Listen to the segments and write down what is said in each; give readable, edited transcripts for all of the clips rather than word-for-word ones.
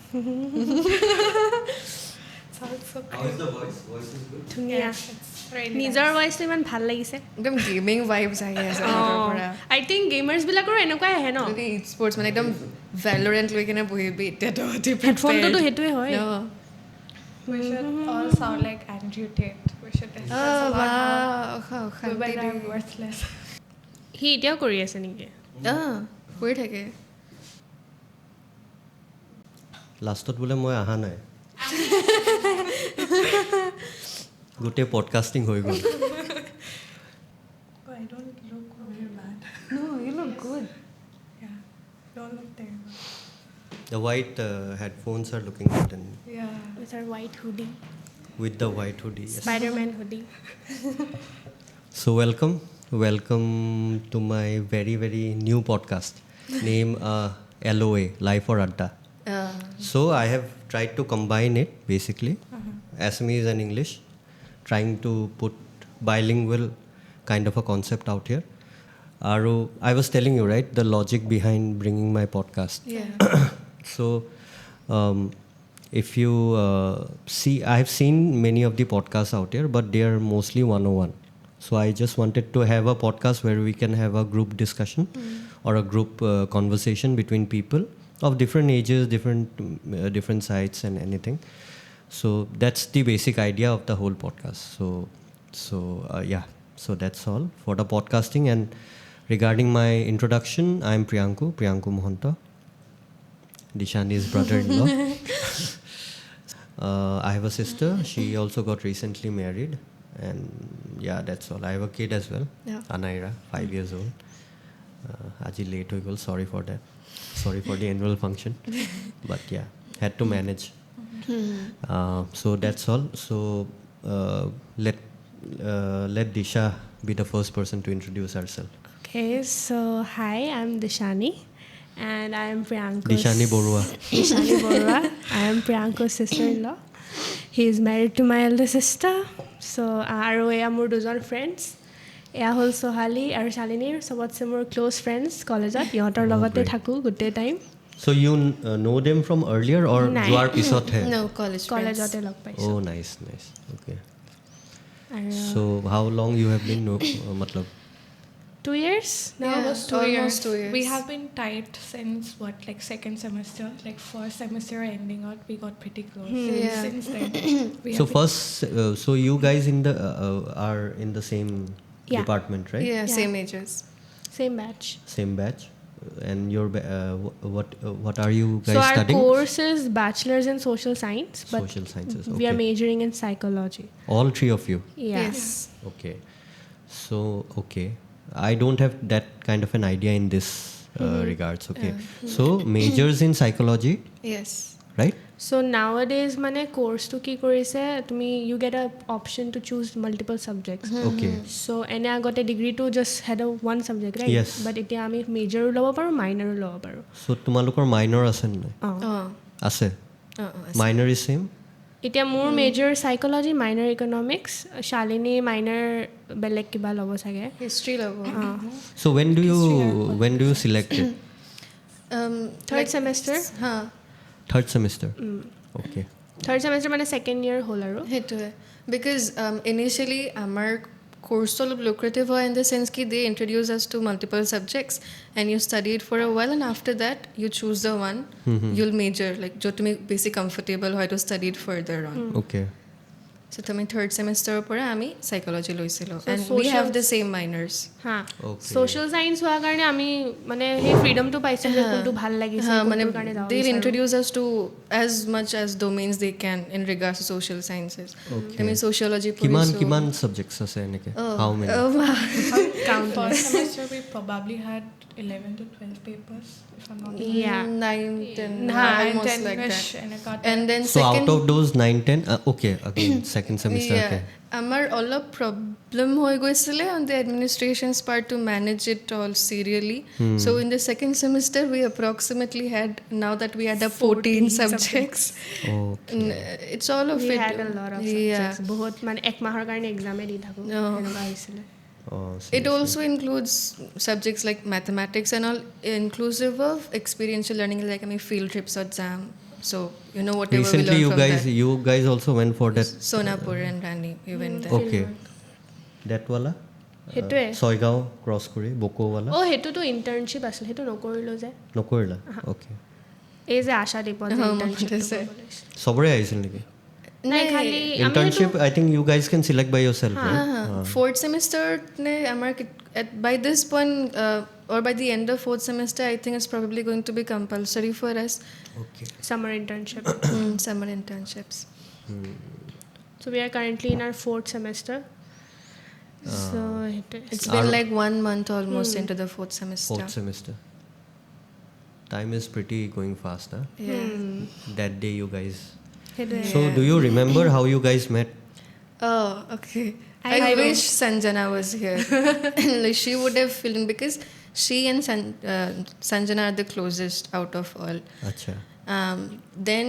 Sounds so How is the voice? Voice is good. ধুনীয়া really নিজৰ nice. ভইচটো ইমান ভাল লাগিছে একদম গেমিং ভাইবছ আহি আছে পৰা আই থিংক গেমাৰ্ছবিলাকৰো এনেকুৱাই আহে ন যদি স্পৰ্টছ মানে একদম ভেলৰেণ্ট লৈ কিনে বহিবি এতিয়াতো হেডফোনটোতো সেইটোৱে হয় We should all sound like Andrew Tate. We should discuss about how women are worthless. সি এতিয়াও কৰি আছে নেকি কৰি থাকে লাষ্টত বোলে মই অহা নাই গোটেই পডকাষ্টিং হৈ গ'ল Oh, I don't look very bad. No, you look good. Yeah, don't look terrible. The white headphones are looking good and Yeah. with our white hoodie with the white hoodie. Yes. Spider-Man hoodie So welcome to my very very new podcast named LOA Life or Adda. So I have tried to combine it basically Assamese and English, trying to put bilingual kind of a concept out here. Aru, I was telling you, right, the logic behind bringing my podcast. Yeah. So if you see, I have seen many of the podcasts out here, but they are mostly 101. So I just wanted to have a podcast where we can have a group discussion or a group conversation between people of different ages, different sites and anything. So that's the basic idea of the whole podcast. So yeah, so that's all for the podcasting. And regarding my introduction, I am Priyanku Mohanta, Dishani's brother-in-law. I have a sister. She also got recently married. And yeah, that's all. I have a kid as well, Anaira, 5 years old. Aji late hoy gol, sorry for that. Sorry for the annual function. But yeah, had to manage. So that's all. So let Disha be the first person to introduce herself. okay so hi I'm Dishani and I am Priyanku's Dishani Borua. Dishani Borua. I am Priyanku's sister-in-law. He is married to my elder sister. So আৰু এয়া মোৰ দুজন friends এয়া হ'ল সোহালি আৰু শালিনীৰ চবতছে মোৰ close friends কলেজত ইহঁতৰ লগতে থাকোঁ গোটেই time So you know them from earlier or Nai. joar pisot hai? No, college friends. কলেজতে লগ পাইছোঁ Oh, nice. Okay. আৰু So how long you have been matlab 2 years now Yeah, was almost 2 years. We have been tight since like second semester. Like first semester ending out, we got pretty close. Yeah. Since then, we So have first, so you guys are in the same Yeah. department, right? Yeah, Yeah. same ages. same batch Same batch. And your what are you guys so our studying? course is bachelor's in social science but Social sciences. we are Okay. majoring in psychology All three of you. yes Okay. So okay, I don't have that kind of an idea in this regards. Okay. So majors in psychology, Yes. right? So nowadays মানে কোর্সটো কি কৰিছে তুমি you get a option to choose multiple subjects Okay. so এনে আগতে ডিগ্ৰীটো just had a one subject right Yes. but এতিয়া আমি মেজৰো ল'ব পাৰোঁ মাইনৰো ল'ব পাৰোঁ So তোমালোকৰ minor আছে নে? Oh. আছে. Minor is same. এতিয়া মোৰ major psychology minor economics Shalini minor বেলেগ কিবা ল'ব চাগে History level. So when do you select it? Third semester Third semester. Okay. Third semester মানে ছেকেণ্ড ইয়েৰ হ'ল আৰু সেইটোৱে বিকজ ইনিচিয়েলি আমাৰ কোৰ্চটো অলপ লুক্ৰেটিভ হয় ইন দ্য চেন্স কি they introduce us to multiple subjects and you study it for a while and after that you choose the one you'll major like য'ত তুমি বেছি কমফৰ্টেবল হয় to study it further on Okay. So' তুমি third ছেমেষ্টাৰৰ পৰা আমি psychology লৈছিলোঁ So and we have social- the same minors হা Okay. Social science হোৱাৰ কাৰণে আমি মানে সেই ফ্ৰীডমটো পাইছোঁ যে কোনটো ভাল লাগিছে মানে কোনটোৰ কাৰণে যাব they'll বিচাৰোঁ। introduce us to as much as domains they can in regards to social sciences. I mean sociology কিমান subjects আছে এনেকে? How many? first semester we probably had 11 to 12 papers, if I'm not wrong. Yeah. 9, 10, And almost 10 like wish that. and I got And then So second, out of those 9, 10, okay, again, second semester, okay. আমাৰ অলপ problem হৈ গৈছিলে on the administration's part to manage it all serially. So in the second semester we approximately had, now that we had 14 subjects. Okay. It's all of We it. had a lot of Yeah. subjects. বহুত মানে এক মাহৰ কাৰণে এক্সামে দি থাকোঁ এনেকুৱা হৈছিলে Oh, It also includes subjects like mathematics and all, inclusive of experiential learning, like I mean field trips or jam, So, whatever Recently, we learned from that. you guys also went for that. Sonapur and Rani, we went there. Okay. That wala? সেইটোৱে Chhaygaon cross কৰি বকোৱালা সেইটোতো internship আছিল সেইটো নকৰিলোঁ যে নকৰিলা okay এই যে আশাদ্বীপত চবৰে আহিছিল নেকি নাই খালি internship I think you guys can select by yourself right Fourth semester ne amar by this point or by the end of fourth semester I think it's probably going to be compulsory for us. Okay. Summer internship. Summer internships. So we are currently in our fourth semester. So it's been like 1 month almost into the fourth semester. Time is pretty going fast, huh? Yeah. That day you guys. So do you remember how you guys met? Oh, okay. I wish Sanjana was here. Like she would have filled in because she and Sanjana are the closest out of all. Acha. Then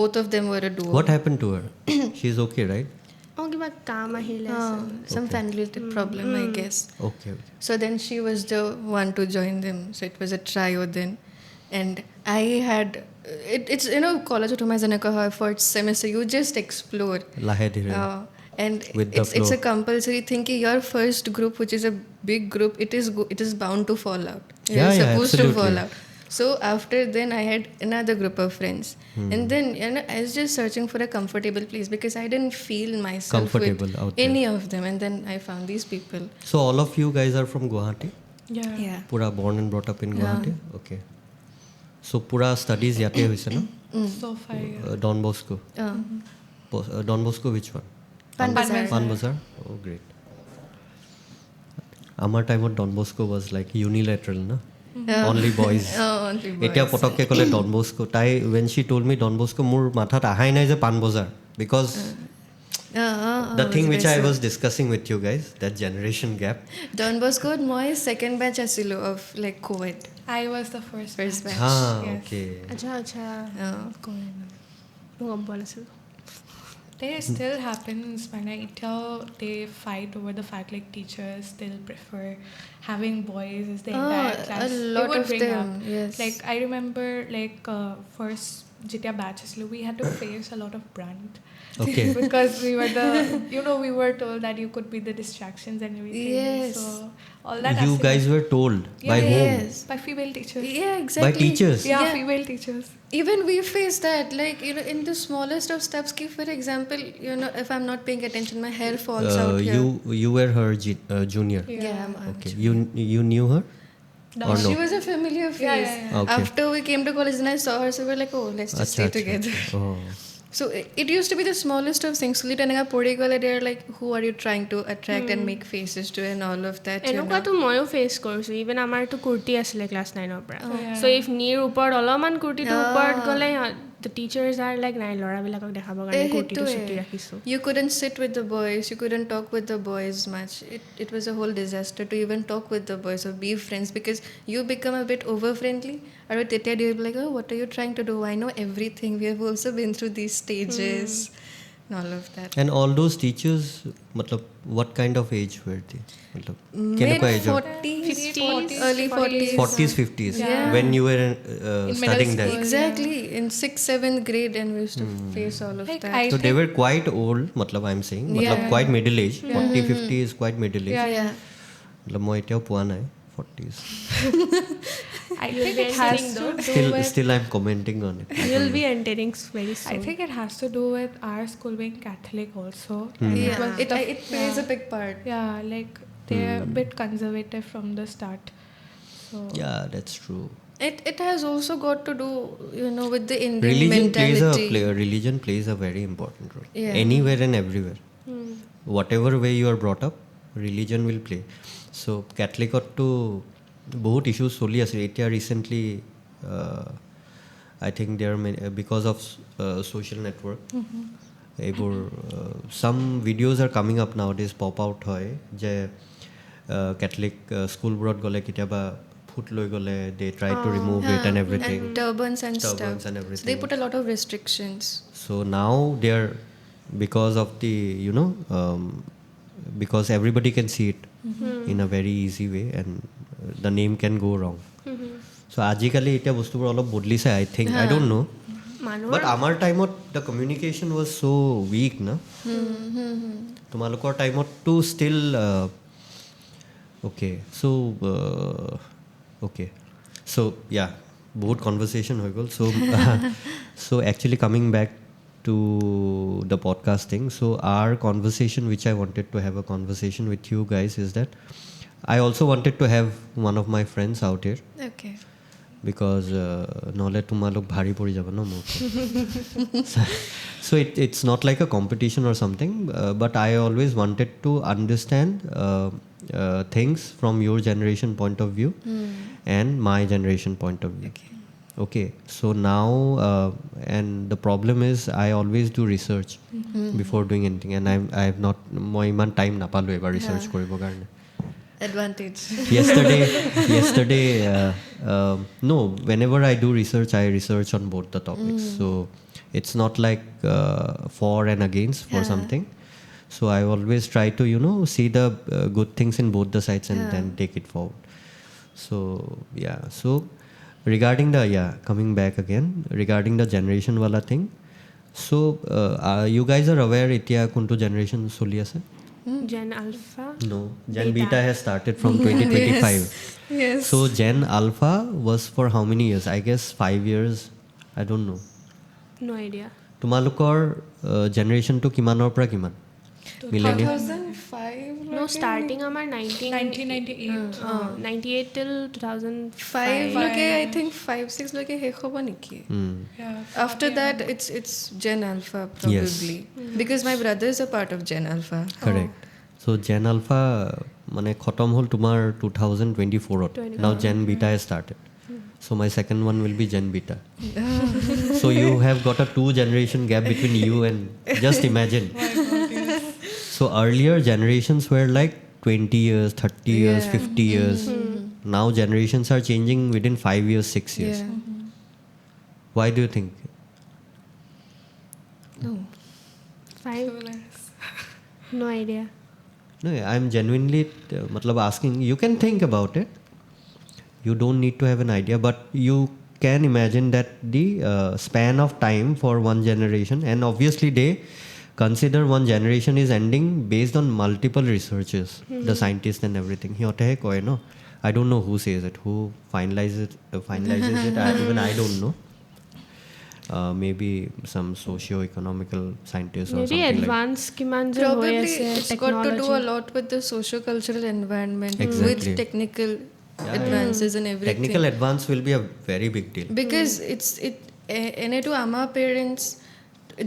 both of them were a duo. What happened to her? She's okay, right? কিবা কাম আহিলে some family related problem I guess. Okay. So then she was the one to join them. So it was a trio then. And I had it's college to my janaka first semester you just explore Lahe dire. And With it's a compulsory thing ki your first group which is a big group it is bound to fall out. You're supposed to fall out. So after then I had another group of friends and then I was just searching for a comfortable place because I didn't feel myself with any of them and then I found these people. So all of you guys are from Guwahati? Yeah. Pura born and brought up in Guwahati? Okay. So pura studies yate hoise na? So far, yeah. Don Bosco. Don Bosco which one? Pan Bazaar. Oh great. Our time at Don Bosco was like unilateral, na? Only boys. Only boys. Etia potokke kole Don Bosco. Tai when she told me Don Bosco mur mathat ahai nai je Pan Bazaar because the thing which I was discussing with you guys, that generation gap. Don Bosco moi second batch asilo of like COVID. I was the first batch. Yes. Okay. আচ্ছা গম পোৱা নাছিলোঁ There still happens when they fight over the fact like teachers still prefer having boys as the entire class. A lot they would of bring them, up. yes. Like I remember first Jitya batches we had to face a lot of brunt. Okay. Because we were we were told that you could be the distractions and everything. Yes. So all that You guys were told by whom? Yes. by female teachers. Yeah, exactly. By teachers? Yeah, female teachers. Even we face that, like, in the smallest of steps, for example, if I'm not paying attention, my hair falls out here. You were her junior? Yeah, I'm Okay. You knew her? No. Or no? She was a familiar face. Yeah. Okay. After we came to college and I saw her, so we were like, oh, let's just stay together. Oh. So it used to be the smallest of things. They're like, who are you trying to attract and make faces to and all of that. এনেকুৱাতো ময়ো fetch কৰিছোঁ even আমাৰতো কুৰ্তি আছিলে class 9ৰ পৰা চ' if নিৰ ওপৰত অলপমান কুৰ্তিটোৰ ওপৰত গ'লে the teachers are like নাই ল'ৰাবিলাকক দেখাবৰ কাৰণে কুৰ্তিটো চুটি ৰাখিছোঁ You couldn't sit with the boys, you couldn't talk with the boys much. It was a whole disaster to even talk with the boys or be friends because you become a bit over friendly. Or you'll be like, oh, what are you trying to do? I know everything. We have also been through these stages and all of that. And all those teachers, what kind of age were they? Mid 40s, early 40s. 40s, 50s. Yeah. When you were studying there. Exactly. In 6th, 7th grade and we used to face all of Like, that. So they were quite old, I'm saying. Quite middle age. 40, 50 is quite middle age. Yeah. মই এতিয়াও পোৱা নাই 40s. I think it has to do with Still I'm commenting on it. you'll be entering very soon I think it has to do with our school being Catholic also. Yeah. It plays a big part. Yeah, like they're a bit conservative from the start. So Yeah, that's true. It has also got to do, with the Indian mentality. Religion plays a very important role. Yeah. Anywhere and everywhere. Whatever way you are brought up, religion will play. So Catholic to বহুত issues চলি আছে এতিয়া recently I think there because of social network এইবোৰ some videos are coming up nowadays pop out হয় যে Catholic স্কুলবোৰত গ'লে কেতিয়াবা ফুট লৈ গ'লে they try to remove it and everything And turbans and stuff. and everything. So they put a lot of restrictions. So now they are because of the because everybody can see it in a very easy way and the name can go wrong. So আজিকালি এতিয়া বস্তুবোৰ অলপ বদলিছে I think I don't know মানুহৰ But our time the communication was so weak, na? Tumalokor time to still okay. So okay. So yeah, both conversation hoy gol. So so actually coming back to the podcasting. So our conversation, which I wanted to have a conversation with you guys, is that I also wanted to have one of my friends out here. Okay. Because নহ'লে তোমালোক ভাৰী পৰি যাব ন মোক so it's not like a competition or something but I always wanted to understand things from your generation point of view and my generation point of view. Okay, so now and the problem is I always do research before doing anything and I have not মই ইমান time নাপালো এবাৰ research কৰিবৰ কাৰণে. Advantage. yesterday no, whenever I do research I research on both the topics, so it's not like for and against for something, so I always try to see the good things in both the sides and then take it forward. So yeah, so regarding the coming back again regarding the generation wala thing, so you guys are aware itia kuntu generation choli ase? Gen Alpha. No, Gen Beta has started from 2025. Yes. So Gen Alpha was for how many years? I guess 5 years. I don't know. No idea. Tumalukor generation to kimanor pra kiman? Millennial. 2005. No, starting আমাৰ 1998. 98 till 2005. 5 loke I think 5-6 loke শেষ হ'ব নেকি? Yeah. After that it's Gen Alpha probably. Because my brother is a part of Gen Alpha. Correct. So Gen Alpha মানে খতম হল তোমাৰ 2024 ত. Now Gen Beta has started. So my second one will be Gen Beta. So you have got a 2 generation gap between you and just imagine. So earlier generations were like 20 years, 30 years, 50 years. Now generations are changing within 5 years, 6 years. Yeah. Why do you think? No. 5. No idea. No, I'm genuinely matlab asking. You can think about it. You don't need to have an idea, but you can imagine that the span of time for one generation, and obviously they consider one generation is ending based on multiple researchers, the scientists and everything. I don't know who says it, who finalizes it. Even I don't know. Maybe some socio-economical scientists or Maybe something advance কিমান যে হৈ Probably আছে it's got to do a technology. lot with the socio-cultural environment, Exactly. with technical advances and everything. Technical advance will be a very big deal. Because to our parents,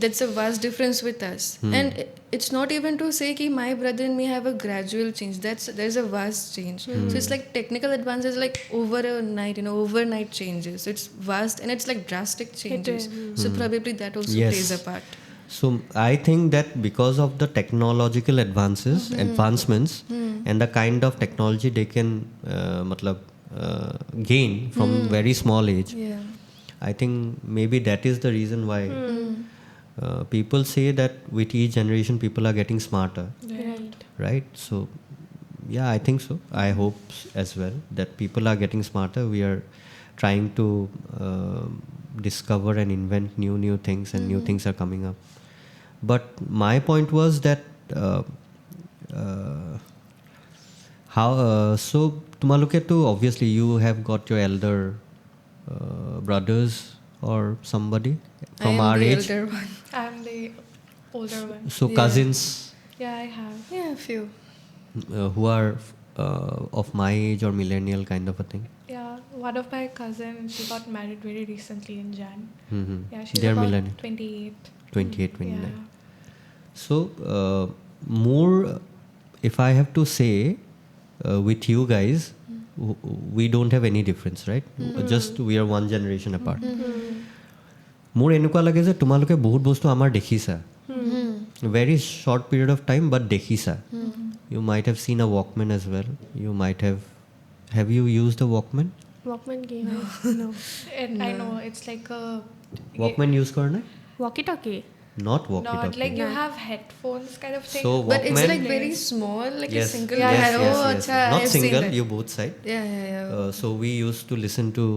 that's a vast difference with us. And it's not even to say that my brother and me have a gradual change. There's a vast change. So it's like technical advances like over a night, overnight changes. So it's vast and it's like drastic changes. So probably that also Yes. plays a part. So I think that because of the technological advancements and the kind of technology they can gain from very small age, Yeah. I think maybe that is the reason why people say that with each generation people are getting smarter, right? So yeah, I think so. I hope as well that people are getting smarter. We are trying to discover and invent new things, and new things are coming up. But my point was that how so tumaluke to obviously you have got your elder brothers or somebody from I am our the age. elder one. I'm the older one. So cousins Yeah, I have. Yeah, a few. who are of my age or millennial kind of a thing. Yeah, one of my cousins, she got married very recently in Jan. Yeah, she's They're about millennial. 28. 28, 29. Yeah. So more, if I have to say, with you guys, we don't have any difference, right? Just we are one generation apart. মোৰ এনেকুৱা লাগে যে তোমালোকে বহুত বস্তু আমাৰ দেখিছা, very short period of time, but দেখিছা. You might have seen a Walkman as well. You might have you used a Walkman? Walkman কি হয়? No. I know, it's like a... Walkman use কৰা নাই? Walkie talkie. Not Not walkie-talkie. like you have headphones kind of thing. So But it's Walkman, like very small, like a yes, single. yes, Yeah, yes, oh, yes. acha, Not I've seen single, that. you both side. Yeah. So we used to listen to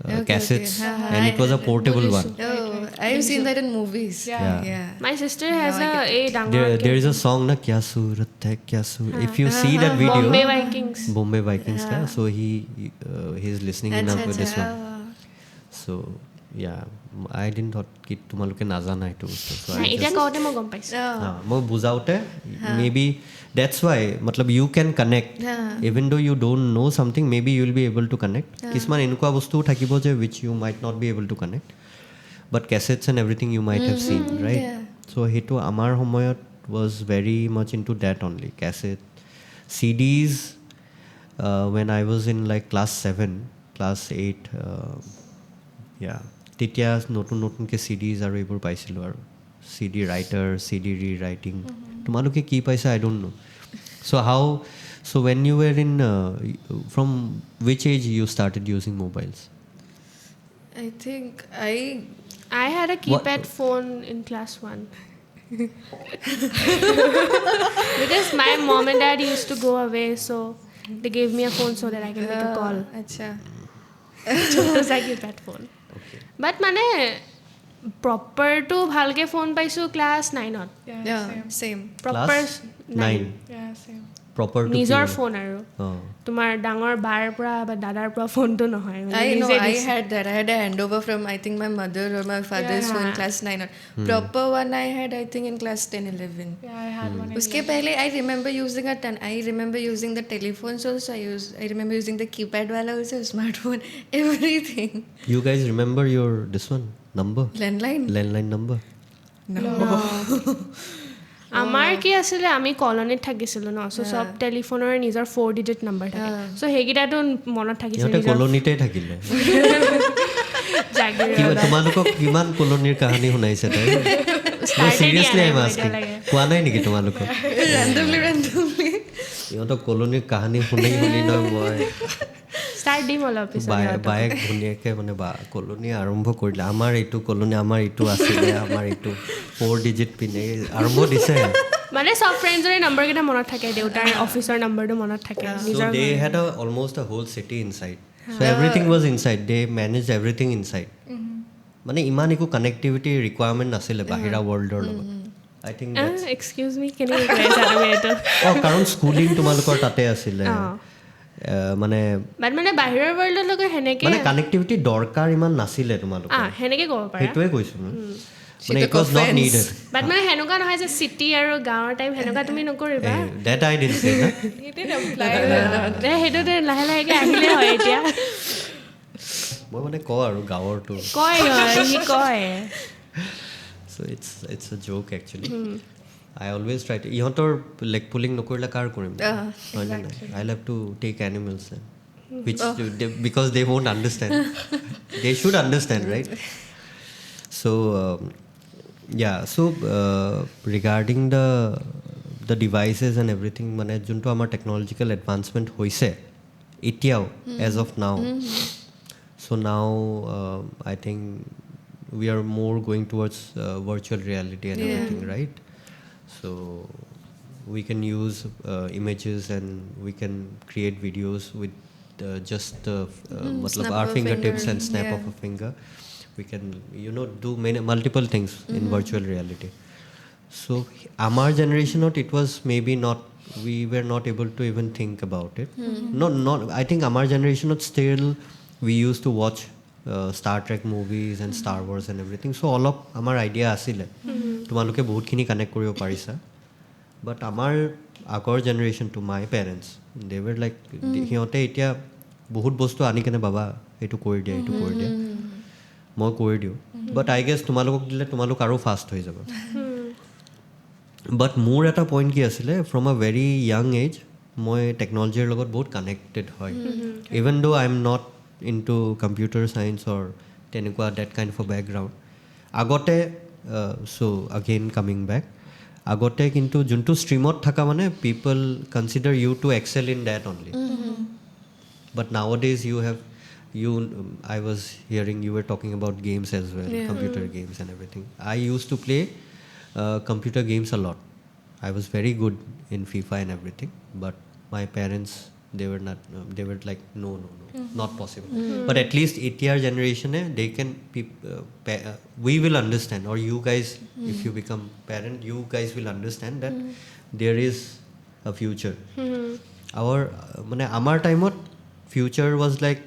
Okay, cassettes, okay. and it was a portable one. Oh, I've seen that in movies. Yeah. My sister has a dangor. There is a song na Kya Surat Hai Kya Surat. If you see that video, Bombay Vikings. Bombay Vikings ka, so he's listening in with this one. So yeah, I didn't thought ki tumaloke nazana etu bostu. So I Eta just kaute mo gom paise. মই বুজাওতে maybe that's why matlab you can connect even though you don't know something, maybe you will be able to connect. Kisman enukwa bostu thakibo je which you might not be able to connect, but cassettes and everything you might have seen, right? So hetu amar homoyot was very much into that only, cassette, CDs. When I was in like class 7 class 8 তেতিয়া নতুন নতুনকৈ CDs আৰু এইবোৰ পাইছিলোঁ আৰু CD writer, CD rewriting. তোমালোকে কি পাইছা I don't know. So when you were in from which age you started using mobiles? I think I had a keypad phone in class 1. Because my mom and dad used to go away, so they gave me a phone so that I can make a call. Acha. Choto sa keypad phone. But mane proper to bhalke phone paisu class 9 ot. Yeah, same. Proper Class 9. Yeah, same. Proper to নিজৰ কি? Phone আৰু Oh. তোমাৰ ডাঙৰ বাৰ পৰা বা দাদাৰ পৰা ফোনটো নহয় I know, I had that. I had a handover from, I think, my mother or my father's phone, class 9. Proper one I had, I think, in class 10, 11. Yeah, I had one. Uske pehle, I remember using I remember using the telephones also. I remember using the keypad wala also, smartphone, everything. You guys remember your this one number? Landline number? আমাৰ কি আছিলে আমি কলনীত থাকিছিলোঁ ন চ' চব টেলিফোনৰে নিজৰ 4 digit number থাকে চ' সেইকেইটাতো মনত থাকিছিল সিহঁতে কলনীতে থাকিলে তোমালোকক কিমান কলনীৰ কাহিনী শুনাইছে তাই চিৰিয়াছলি আই এম আস্কিং কোৱা নাই নেকি তোমালোকক randomly সিহঁতক কলনীৰ কাহিনী শুনি নহয় মই ষ্টাৰ্ট দিম অলপ পিছত বায়েক ধুনীয়াকৈ মানে কলনী আৰম্ভ কৰিলে আমাৰ এইটো কলনী আমাৰ এইটো আছিলে আমাৰ এইটো 4 ডিজিট পিনে আৰম্ভ দিছে মানে সব ফ্ৰেণ্ডৰে নম্বৰ কেইটা মনত থাকে দেউতাৰ অফিচৰ নম্বৰটো মনত থাকে so they had almost a whole city inside, so everything was inside, they managed everything inside. মানে ইমান একো কানেক্টিভিটি ৰিকুৱাৰমেণ্ট নাছিলে বাহিৰা ৱৰ্ল্ডৰ লগত I think that's excuse me কেন ইউ প্লেজ আৰু এইটো কাৰণ স্কুলিং তোমালোকৰ তাতে আছিলে মানে মানে বাহিৰৰ ৱৰ্ল্ডৰ লগত হেনেকে মানে কানেক্টিভিটি দৰকাৰ ইমান নাছিলে তোমালোকৰ হেনেকে ক'ব পাৰা সেইটোৱে কৈছো মানে it was not needed but মানে হেনেকুৱা নহয় যে চিটি আৰু গাঁৱৰ টাইম হেনেকুৱা তুমি নকৰিবা that I didn't say না He didn't apply. সেইটোতে লাহে লাহেকে আহিলে হয় এতিয়া মই মানে কওঁ আৰু গাঁৱৰটো কয় সি কয় so it's a joke actually. I always try to ইহঁতৰ লেগ পুলিং নকৰিলে কাৰ কৰিম I'll have to take animals then which because they won't understand they should understand right so so regarding the devices and everything মানে যোনটো আমাৰ টেকনলজিক্যাল advancement হৈছে এতিয়াও as of now so now I think we are more going towards virtual reality and everything, right? So we can use images and we can create videos with just our fingertips and snap of a finger. We can do multiple things in virtual reality. So our generation it was maybe not, we were not able to even think about it. Not I think our generation still we used to watch Star Trek movies and Star Wars and everything, so all of our idea asile তোমালোকে বহুতখিনি connect কৰিব পাৰিছা but আমাৰ আগৰ generation to my parents they were like সিহঁতে এতিয়া বহুত বস্তু আনি কেনে বাবা এইটো কৰি দিয়া এইটো কৰি দিয়া মই কৰি দিওঁ but I guess তোমালোকক দিলে তোমালোক আৰু ফাষ্ট হৈ যাব but মোৰ এটা পইণ্ট কি আছিলে from a very young age মই টেকনলজিৰ লগত বহুত কানেক্টেড হয় even though I am not into computer science or tenekwa that kind of a background agote so again coming back agote kintu juntu streamot thaka mane people consider you to excel in that only but nowadays I was hearing you were talking about games as well, computer games and everything. I used to play computer games a lot. I was very good in FIFA and everything, but my parents they were not they were like no, not possible. But at least 8-year generation they can we will understand, or you guys if you become parent, you guys will understand that there is a future. Our mane amar time future was like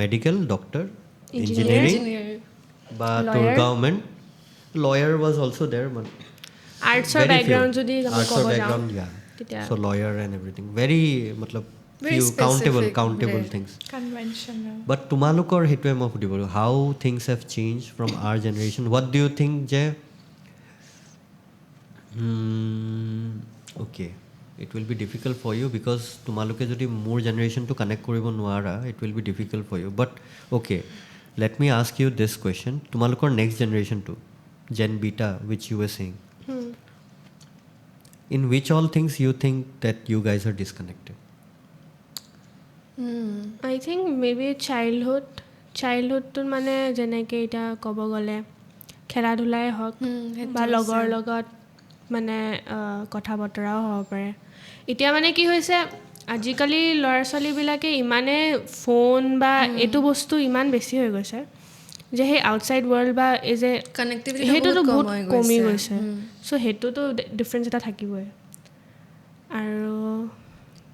medical, doctor, engineering, but government lawyer was also there, but আৰ্টছৰ background যদি আমি ক'ব যাওঁ তেতিয়া so lawyer and everything very matlab Very few specific, countable right. things. Conventional. But tumalokor hetue ma pudhibo how things have changed from our generation. What do you think je okay, it will be difficult for you because tumaloke jodi more generation to connect koribo nwara, it will be difficult for you. But okay, let me ask you this question. Tumalokor next generation too, gen beta, which you were saying, in which all things you think that you guys are disconnected? I think maybe চাইল্ডহুডটোত মানে যেনেকৈ এতিয়া ক'ব গ'লে খেলা ধূলাই হওক বা লগৰ লগত মানে কথা বতৰাও হ'ব পাৰে. এতিয়া মানে কি হৈছে আজিকালি ল'ৰা ছোৱালীবিলাকে ইমানে ফোন বা এইটো বস্তু ইমান বেছি হৈ গৈছে যে সেই আউটছাইড ৱৰ্ল্ড বা এই যে সেইটোতো বহুত কমি গৈছে. চ' সেইটোতো ডিফাৰেঞ্চ এটা থাকিবই. আৰু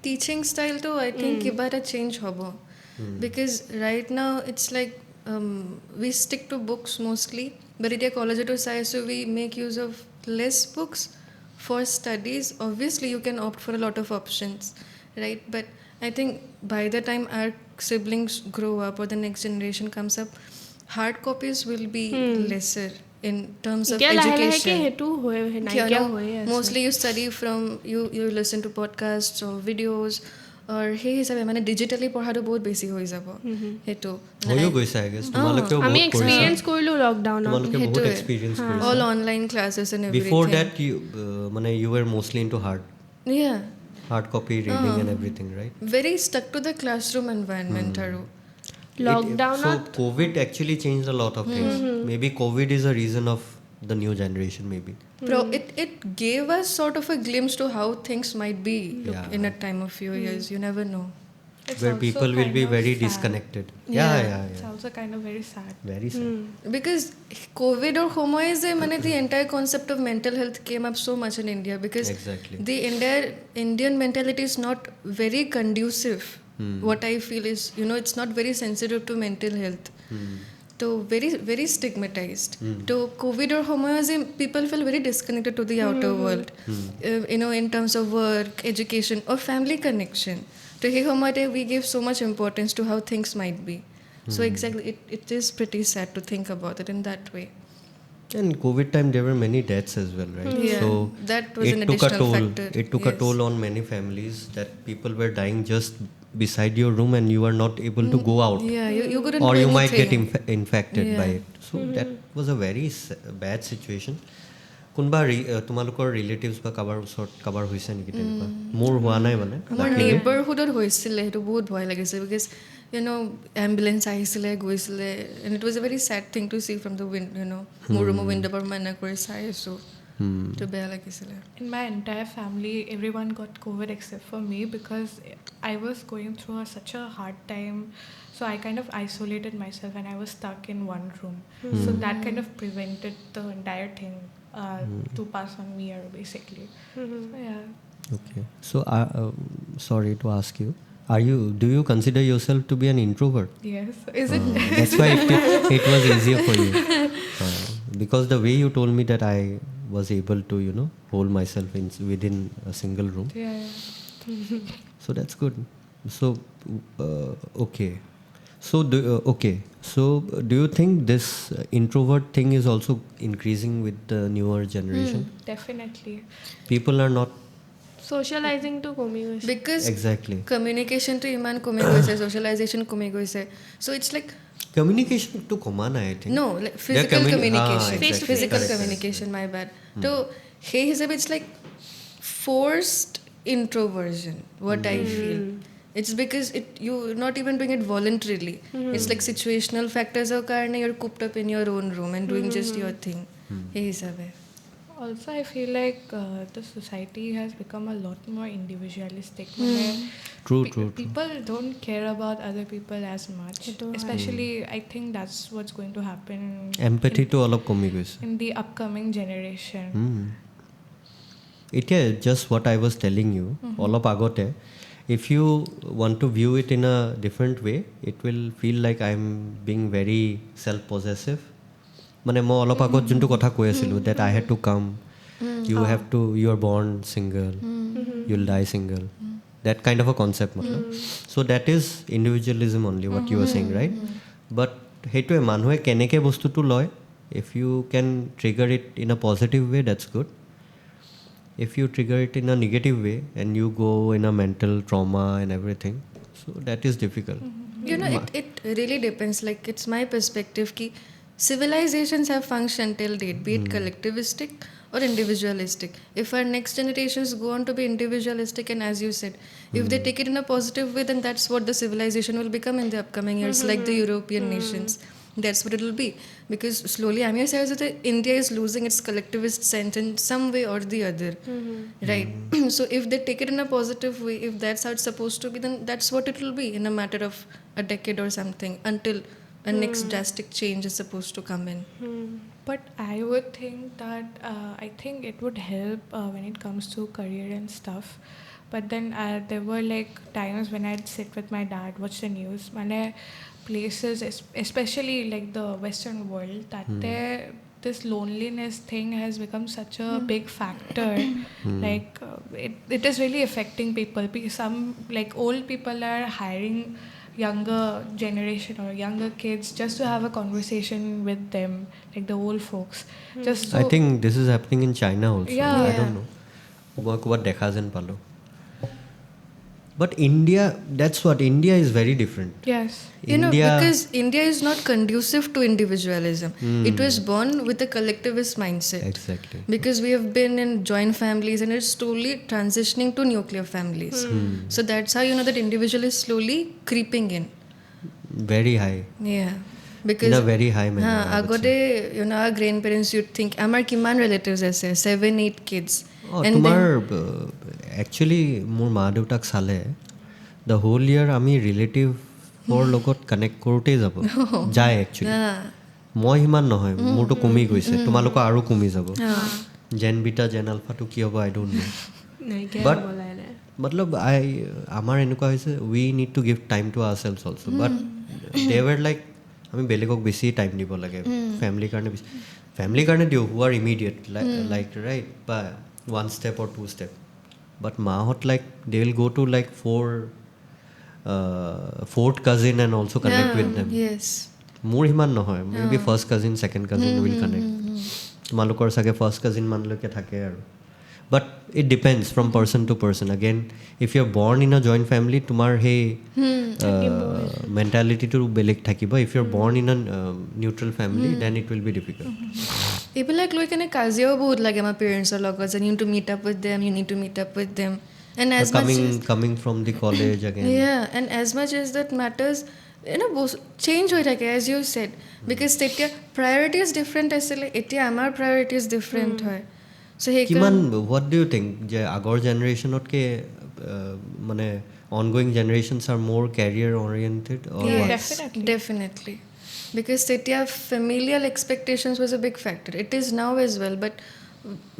teaching style too, I think kiba eta change hobo because right now it's like we stick to books mostly, but at college to sai, so we make use of less books for studies. Obviously you can opt for a lot of options, right? But I think by the time our siblings grow up or the next generation comes up, hard copies will be lesser in terms of education. Mostly you study from you listen to podcasts or videos or hey hisabe mane digitally পঢ়াটো বহুত বেছি হৈ যাব হেতু হয়ো গৈছে I guess তোমালোকেও আমি বহুত এক্সপেৰিয়েন্স কৰিলো লকডাউনত তোমালোকে বহুত এক্সপেৰিয়েন্স কৰিছা all online classes and everything. Before that you মানে you were mostly into hard copy reading and everything, right? Very stuck to the classroom environment aru লকডাউনত So COVID actually changed a lot of things. Maybe COVID is a reason of the new generation maybe. It gave us sort of a glimpse to how things might be in a time of few years. You never know. It's Where also people will kind be of very sad. disconnected. It's also kind of very sad. Very sad. Because COVID or homoy is the entire concept of mental health came up so much in India because Exactly. the entire Indian mentality is not very conducive. What I feel is, it's not very sensitive to mental health. So very, very stigmatized. So COVID or homoism, people feel very disconnected to the outer world. In terms of work, education or family connection. To homoite, we give so much importance to how things might be. So exactly, it is pretty sad to think about it in that way. And COVID time there were many deaths as well, right? Yeah, So that was an it took a additional toll. factor. It took a toll on many families that people were dying just beside your room and you are not able to go out. Yeah, you couldn't or do you might get anything. infected by it. So that was a very bad situation. কোনবা তোমালোকৰ relatives বা কাবাৰ ওচৰত কাবাৰ হৈছে নেকি তেনেকুৱা? মোৰ হোৱা নাই মানে আমাৰ নেইবাৰহুডত হৈছিলে, সেইটো বহুত ভয় লাগিছে বিকজ এম্বুলেঞ্চ আহিছিলে গৈছিলে and it was a very said thing to C from the মোৰ ৰুমৰ উইণ্ডৰ পৰা মই এনেকৈ চাই আছোঁ, সেইটো বেয়া লাগিছিলে. In my entire family, everyone got COVID except for me because I was going through such a hard time. So I kind of isolated myself and I was stuck in one room. So that kind of prevented the entire thing to pass on me, basically. So yeah. Okay. So sorry to ask you. Do you consider yourself to be an introvert? Yes. Is it? That's why it was easier for you. Because the way you told me that I was able to, hold myself within a single room. Yeah. So that's good. So, okay. So, do you think this introvert thing is also increasing with the newer generation? Definitely. People are not socializing to কমি গৈছে Because exactly. communication to iman কমি গৈছে, socialization কমি গৈছে. So it's like Communication to কমা নাই, I think. No, like physical communication. Exactly. Physical Correct. communication, my bad. So, hey, it's like forced introversion, what I feel. It's because you're not even doing it voluntarily. It's like situational factors of karne, you're cooped up in your own room and doing just your thing. Hey, hisabe. Also, I feel like the society has become a lot more individualistic. True. People don't care about other people as much. সেইটো হয়। Especially, I think that's what's going to happen এম্পেথিটো অলপ কমি গৈছে in the upcoming generation. এতিয়া just what I was telling you অলপ আগতে if you want to view it in a different way it will feel like I am being very self possessive মানে মই অলপ আগত যোনটো কথা কৈ আছিলোঁ that I had to come you have to you are born single you will die single that kind of a concept matlab so that is individualism only what you are saying right but hetu manhoe keneke bostu tu loy if you can trigger it in a positive way that's good if you trigger it in a negative way and you go in a mental trauma and everything so that is difficult You know, it really depends. Like, it's my perspective ki civilizations have functioned till date, be it collectivistic or individualistic. If our next generations go on to be individualistic, and as you said, if they take it in a positive way, then that's what the civilization will become in the upcoming years, like the European nations. That's what it will be. Because slowly, I'm here saying that India is losing its collectivist sense in some way or the other. Right? So if they take it in a positive way, if that's how it's supposed to be, then that's what it will be in a matter of a decade or something, until a next drastic change is supposed to come in. But I would think that I think it would help when it comes to career and stuff. But then there were like times when I'd sit with my dad, watch the news. Places, especially like the Western world, that this loneliness thing has become such a big factor. Like it is really affecting people. Some like old people are hiring younger generation or younger kids just to have a conversation with them, like the old folks. Just so, I think this is happening in China also Yeah. I don't know what dekha jen palo but India that's what India is very different yes. You know, India because India is not conducive to individualism. It was born with a collectivist mindset. exactly Because we have been in joint families and it's slowly transitioning to nuclear families. So that's how you know that individual is slowly creeping in. very high Yeah. in Because a very high manner I would say. agode, you know, our grandparents, you'd think, amar kiman relatives ase, 7-8 kids. And তোমাৰ actually মোৰ মা দেউতাক চালে the whole ইয়াৰ আমি ৰিলেটিভৰ লগত connect কৰোঁতেই যাব যায় একচুৱেলি মই সিমান নহয় মোৰতো কমি গৈছে তোমালোকৰ আৰু কমি যাব জেন বিটা জেন আলফাটো কি হ'ব আই ডোণ্ট নো বাট মতলব আমাৰ এনেকুৱা হৈছে we need to give time to our self also' but they were like আমি বেলেগক বেছি টাইম দিব লাগে ফেমিলিৰ কাৰণে বেছি ফেমিলিৰ কাৰণে দিওঁ হু আৰ ইমিডিয়েট লাইক ৰাইট বা 1 step or 2 step but mahot like they will go to like fourth cousin and also connect with them yes. more himan nohoy maybe first cousin second cousin will connect tumalokor sage first cousin manloke thake aru but it depends from person to person again if you are born in a joint family tumar hey mentality to beleg thakiba if you are born in a neutral family then it will be difficult এইবিলাক লৈ কেনে কাজিয়াও বহুত লাগে আমাৰ পেৰেণ্টছৰ লগত যে you need to meet up with them, you need to meet up with them. And as coming from the college again yeah, and as much as that matters, you know, change হৈ থাকে as you said, because তেতিয়া priorities different আছিলে, এতিয়া আমাৰ priorities different হয়. So কিমান what do you think যে আগৰ জেনাৰেশ্যনতকে মানে ongoing generations are more career oriented or yes, what? definitely. Because তেতিয়া familial expectations was a big factor. It is now as well, but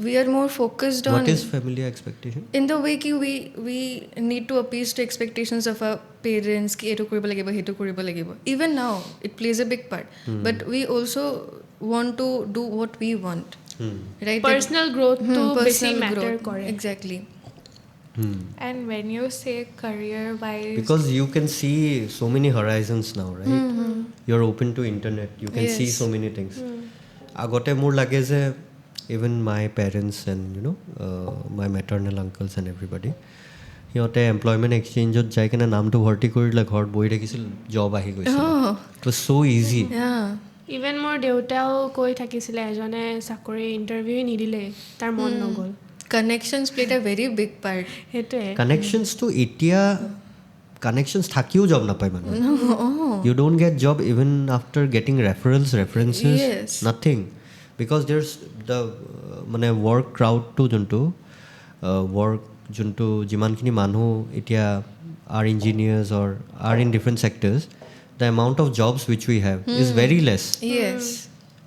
we are more focused on What is familiar expectation? in the way ki we need to appease to expectations of our parents ki eto koribo lagibo heto koribo lagibo. Even now it plays a big part, but we also want to do what we want, right? Personal growth to Personal basic matter growth. kore. Exactly. And when you say career wise, Because you can see so many horizons now, right? You're open to internet, you can see Yes. so many things. Agote more lage je even my parents and you know my maternal uncles and everybody সিহঁতে employment এক্সচেঞ্জত যাই কিনে নামটো ভৰ্তি কৰিলে ঘৰত বহি থাকিছিল job আহি গৈছিল ইট ৱাজ ছ' ইজি ইভেন মোৰ দেউতাও কৈ থাকিছিলে এজনে চাকৰি ইণ্টাৰভিউ নিদিলে তাৰ মন নগ'ল Connections played a very big part. সেইটোৱে কানেকশ্যনছটো এতিয়া কানেকশ্যনছ থাকিও জব নাপায় মানুহ you don't get job even after getting references Yes. nothing because there's the মানে work crowd to যোনটো work যোনটো যিমানখিনি মানুহ এতিয়া are engineers or are in different sectors, the amount of jobs which we have is very less. Yes.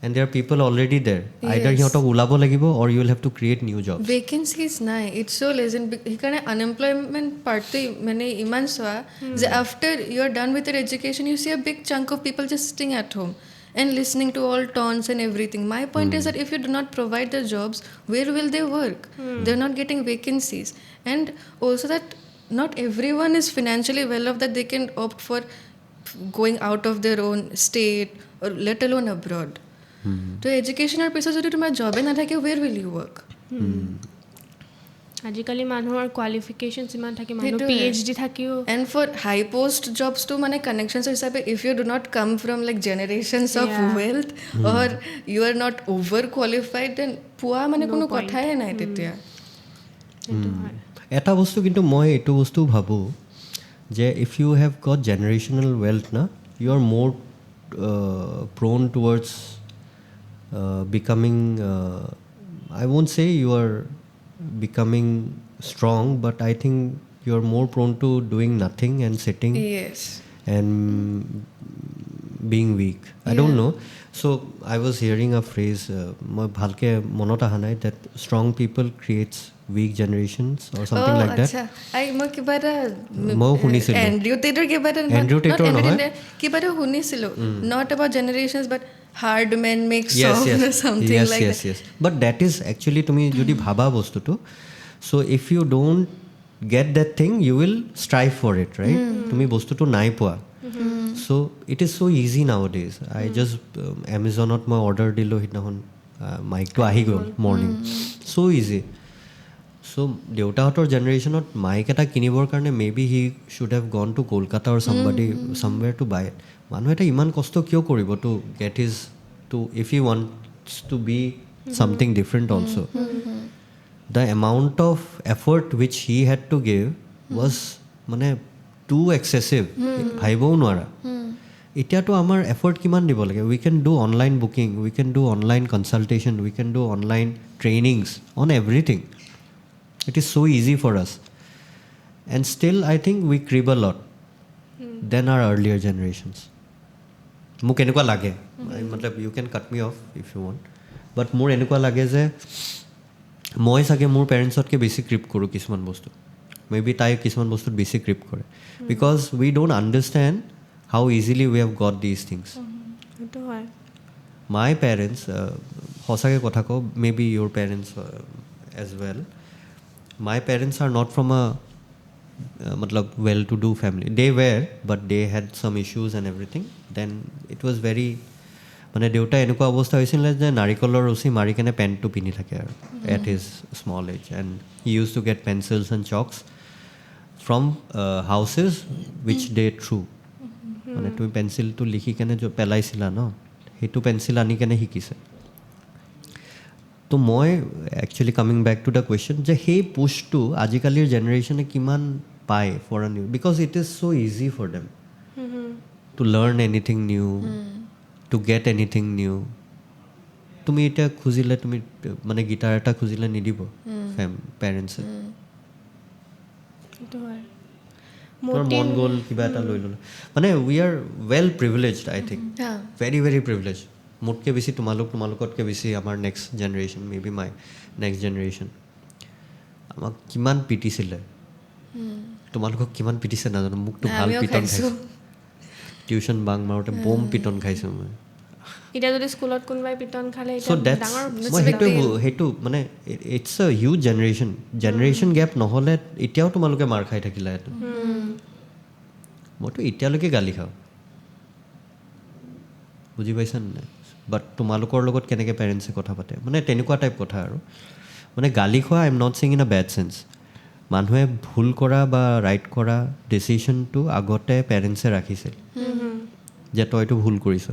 And there are people already there. Either Yes. সিহঁতক ওলাব লাগিব or you will have to create new jobs. Vacancies নাই, it's so less. And সেইকাৰণে unemployment partটো মানে ইমান চোৱা যে after you are done with your education, you see a big chunk of people just sitting at home and listening to all taunts and everything. My point is that if you do not provide the jobs, where will they work? They're not getting vacancies. And also that not everyone is financially well off that they can opt for going out of their own state or let alone abroad. তো এডুকেশ্যনৰ পিছত যদি তোমাৰ জবে নাথাকে, ৱেৰ will you work? আজিকালি মানুহৰ qualifications ইমান থাকে, মানুহ সেইটোৱে। PhD থাকিও এণ্ড ফৰ হাই পোষ্ট জবছটো মানে কানেকশ্যনছ হিচাপে if you do not come from like generations of wealth or you are not over qualified then পোৱা মানে কোনো কথাই নাই তেতিয়া। সেইটো হয়। এটা বস্তু কিন্তু মই এইটো বস্তু ভাবোঁ যে if you have got generational wealth না, you are more prone towards becoming I won't say you are becoming strong, but I think you are more prone to doing nothing and sitting Yes. and being weak. I don't know. So I was hearing a phrase moi bhalke monot aha nai, that strong people creates weak generations or something like that. মই কিবা এটা মই শুনিছিলোঁ। Andrew টেইটৰ কিবা এটা Andrew টেইটৰ নহয়, কিবা এটা শুনিছিলোঁ, not about generations but hard men make yes soft yes something yes like yes that. yes but that is actually তুমি যদি ভাবা বস্তুটো, so if you don't get that thing you will strive for it, right? তুমি বস্তুটো নাই পোৱা, so it is so easy nowadays. I just Amazonত মই order দিলোঁ সিদিনাখন, মাইকটো আহি গ'ল মৰ্ণিং, so easy. So দেউতাহঁতৰ জেনেৰেশ্যনত মাইক এটা কিনিবৰ কাৰণে maybe he should have gone to Kolkata or somewhere to buy it. মানুহ এটা ইমান কষ্ট কিয় কৰিব to get his to if he wants to be something different also. The amount of effort which he had to give was মানে too excessive. ভাবিবও নোৱাৰা। এতিয়াতো আমাৰ এফৰ্ট কিমান দিব লাগে? We can do online booking, we can do online consultation, we can do online trainings on everything. It is so easy for us. And still I think we crib a lot than our earlier generations. মোক এনেকুৱা লাগে, মতলব you can cut me off if you want, but মোৰ এনেকুৱা লাগে যে মই চাগে মোৰ পেৰেণ্টছতকৈ বেছি ক্ৰিপ কৰোঁ কিছুমান বস্তু, মে বি তাই কিছুমান বস্তুত বেছি ক্ৰিপ কৰে, because we don't understand how easily we have goat these things. সেইটো হয়। মাই পেৰেণ্টছ, সঁচাকৈ কথা কওঁ, may be your parents age well, my parents are not from a matlab well-to-do family. They were, but they had some issues and everything. Then it was very মানে দেউতা এনেকুৱা অৱস্থা হৈছিল যে নাৰিকলৰ ৰছী মাৰি কেনে পেণ্টটো পিন্ধি থাকে আৰু at his small age, and he use to get pencils and chalks from houses which they through, মানে তুমি পেঞ্চিলটো লিখি কেনে পেলাইছিলা ন, সেইটো পেঞ্চিল আনি কেনে শিকিছে. তো মই actually coming back to the question যে সেই পুষ্টটো আজিকালিৰ জেনেৰেশ্যনে কিমান পায় for a new, because it is so' easy for them to learn anything new, to get anything new. তুমি এতিয়া খুজিলে, তুমি মানে গিটাৰ এটা খুজিলে নিদিব পেৰেণ্টছে, তোমাৰ মন গ'ল কিবা এটা লৈ ল'লে. মানে we are well privileged, I think very very privileged. মোতকৈ বেছি তোমালোকতকৈ বেছি আমাৰ next generation, maybe my next generation. আমাক কিমান পিটিছিলে, তোমালোকক কিমান পিটিছে নাজানো, মোকতো ভাল পিটন খাইছোঁ, টিউশ্যন বাং মাৰোঁতে বম পিটন খাইছোঁ মই. এতিয়া যদি স্কুলত কোনোবাই পিটন খালে, চ' ডেটছ মই সেইটো মানে ইটছ এ হিউজ জেনেৰেশ্যন গেপ নহ'লে এতিয়াও তোমালোকে মাৰ খাই থাকিলা. এইটো মইতো এতিয়ালৈকে গালি খাওঁ, বুজি পাইছা নাই? বাট তোমালোকৰ লগত কেনেকৈ পেৰেণ্টছে কথা পাতে, মানে তেনেকুৱা টাইপ কথা আৰু. মানে গালি খোৱা, I am not saying in a bed change. মানুহে ভুল কৰা বা ৰাইট কৰা ডিচিশ্যনটো আগতে পেৰেণ্টছে ৰাখিছিল যে তই এইটো ভুল কৰিছ,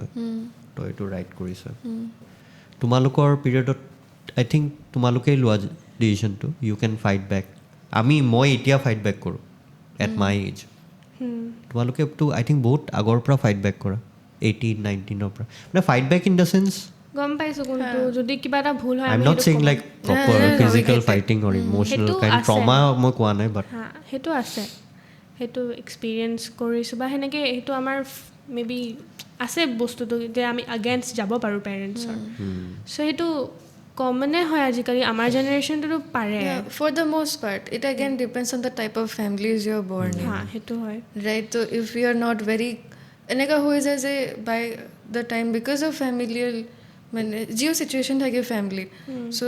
তই এইটো ৰাইট কৰিছ. তোমালোকৰ পিৰিয়ডত আই থিংক তোমালোকেই লোৱা ডিচিশ্যনটো, ইউ কেন ফাইট বেক. মই এতিয়া ফাইট বেক কৰোঁ এট মাই এজ. তোমালোকেতো আই থিংক বহুত আগৰ পৰা ফাইট বেক কৰা, 18-19 পৰা, মানে fight back in the sense গম পাইছোঁ কোনটো যদি কিবা এটা ভুল হয় I'm not saying like proper physical fighting or emotional সেইটো kind আছে। trauma মই কোৱা নাই but সেইটো আছে, সেইটো এক্সপিৰিয়েঞ্চ কৰিছোঁ বা সেনেকৈ সেইটো আমাৰ মে বি আছে বস্তুটো যে আমি আগেইনষ্ট যাব পাৰোঁ পেৰেণ্টছৰ চ' সেইটো কমনে হয় আজিকালি আমাৰ জেনেৰেশ্যনটোতো পাৰে For the most part, it again depends on the type of families you're born in. সেইটো হয় Right? So if we are not very এনেকা হৈ যায় যে by the time because of familial মানে যিও situation থাকে family so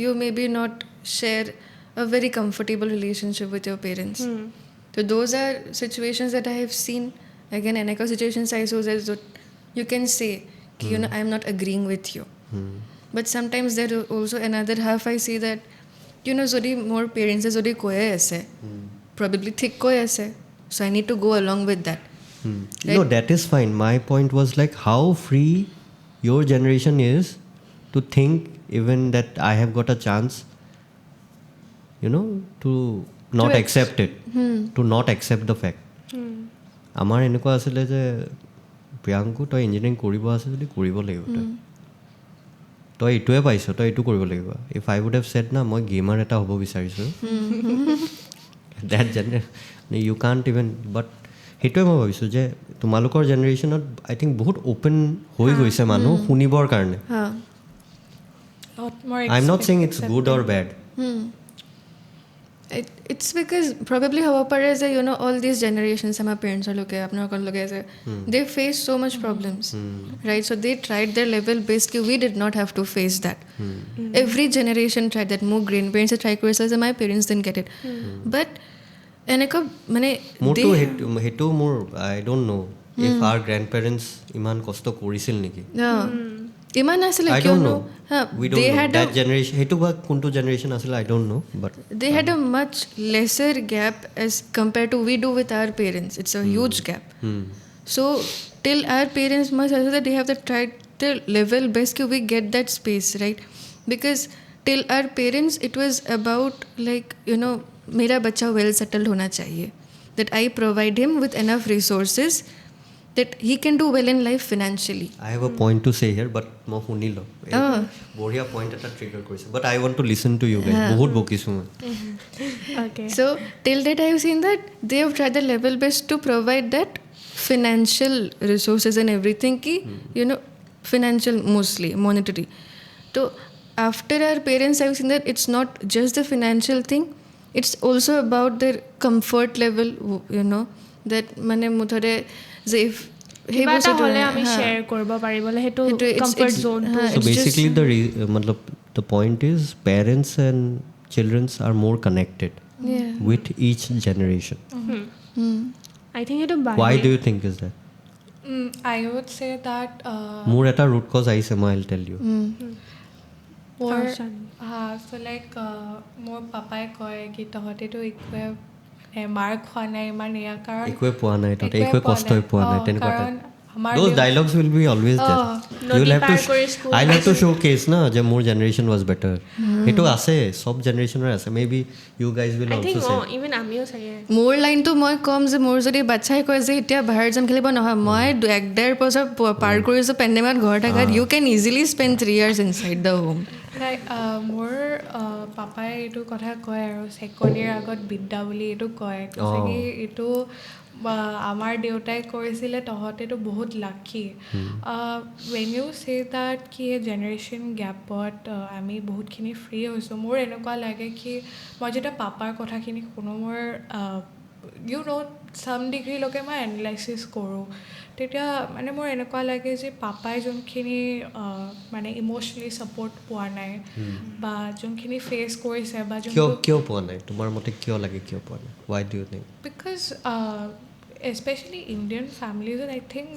you maybe not share a very comfortable relationship with your parents. So those are situations that I have seen. Again, এনেকা situations চাইছোঁ যে য'ত you can say you know I'm not agreeing with you. But sometimes there also another half I see that you know যদি মোৰ parents যদি কৈয়ে আছে probably ঠিক কৈ আছে so I need to go along with that. No, that is fine. My point was like how free your generation is to think even that I have got a chance, you know, to not accept it, to not accept the fact. আমাৰ এনেকুৱা আছিলে যে প্ৰিয়াংকু তই engineering কৰিব আছে যদি কৰিব লাগিব তই এইটোৱে পাইছ তই এইটো কৰিব লাগিব if I would have said না মই গেমাৰ এটা হ'ব বিচাৰিছোঁ that you can't even but সেইটোৱে মই ভাবিছোঁ যে তোমালোকৰ জেনেৰেশ্যনত আই থিংক বহুত অ'পেন হৈ গৈছে মানুহ শুনিবৰ কাৰণে I am not saying it's good or bad It's because probably হ'ব পাৰে যে you know all these generations আমাৰ পেৰেণ্টছৰ লোকে আপোনালোকৰ লোকে যে they face so much problems right so they tried their level best ki we did not have to face that every generation tried that মোৰ grandparents try কৰিছিল যে my parents didn't get it but এনেকা মানে মোৰতো সেইটো মোৰ I don't know' if our grandparents ইমান কষ্ট কৰিছিল নেকি ইমান আছিলে I don't কিয়নো know. We don't know. That generation, সেইটো বা কোনটো generation আছিলে I don't know. But they had a much lesser gap as compared to we do with our parents. It's a huge gap. So till our parents must also that they have to try their level best to we get that space, right? Because till our parents it was about like you know मेरा बच्चा well settled होना चाहिए. That I provide him with enough resources that he can do well in life financially. I have a point to say here, but মই শুনিলোঁ বঢ়িয়া point এটা trigger কৰিছে but I want to listen to you guys বহুত বকিছোঁ মই okay So till that I have seen that they have tried their level best to provide that financial resources and everything ki you know financial mostly monetary. So after our parents I have seen that it's not just the financial thing, it's also about their comfort level you know that মানে মুঠতে যে if কিবা এটা হ'লে আমি share কৰিব পাৰিবলৈ সেইটো কমফৰ্ট জোনটো so basically the point is parents and children are more connected with each generation I think itu why do you think is that I would say that মোৰ এটা root cause আহিছে মই I'll tell you মোৰ so like মোৰ পাপাই কয় কি তহঁতেতো একোৱে মাৰ খোৱা নাই ইমান এয়া কাৰণ একোৱে পোৱা নাই তহঁতে একোৱে কষ্টই পোৱা নাই তেনেকুৱা কাৰণ আমাৰ those dialogues will be always there you'll have to I'll have to showcase na যে মোৰ generation was better সেইটো আছে সব জেনাৰেশ্যনৰ আছে maybe you guys will I think also say even আমিও চাগে মোৰ লাইনটো মই ক'ম যে মোৰ যদি বাচ্ছাই কয় যে এতিয়া বাহিৰ যাম খেলিব নহয় মই 1.5 বছৰ পাৰ কৰিছোঁ পেণ্ডেমিকত ঘৰ থাকাত ইউ কেন easily spend 3 years inside the home. মোৰ পাপাই এইটো কথা কয় আৰু ছেকেণ্ড ইয়েৰ আগত বিদ্যা বুলি এইটো কয় কি এইটো আমাৰ দেউতাই কৰিছিলে তহঁতেতো বহুত lucky when you say that কি জেনেৰেশ্যন গেপত আমি বহুতখিনি ফ্ৰী হৈছোঁ মোৰ এনেকুৱা লাগে কি মই যেতিয়া পাপাৰ কথাখিনি শুনো মোৰ ইউ ন' চাম ডিগ্ৰীলৈকে মই এনালাইচিছ কৰোঁ তেতিয়া মানে মোৰ এনেকুৱা লাগে যে পাপাই যোনখিনি মানে ইম'চনেলি ছাপৰ্ট পোৱা নাই বা যোনখিনি ফেচ কৰিছে বা কিয় পোৱা নাই তোমাৰ মতে কিয় লাগে কিয় পোৱা নাই why do you think because especially Indian families and I think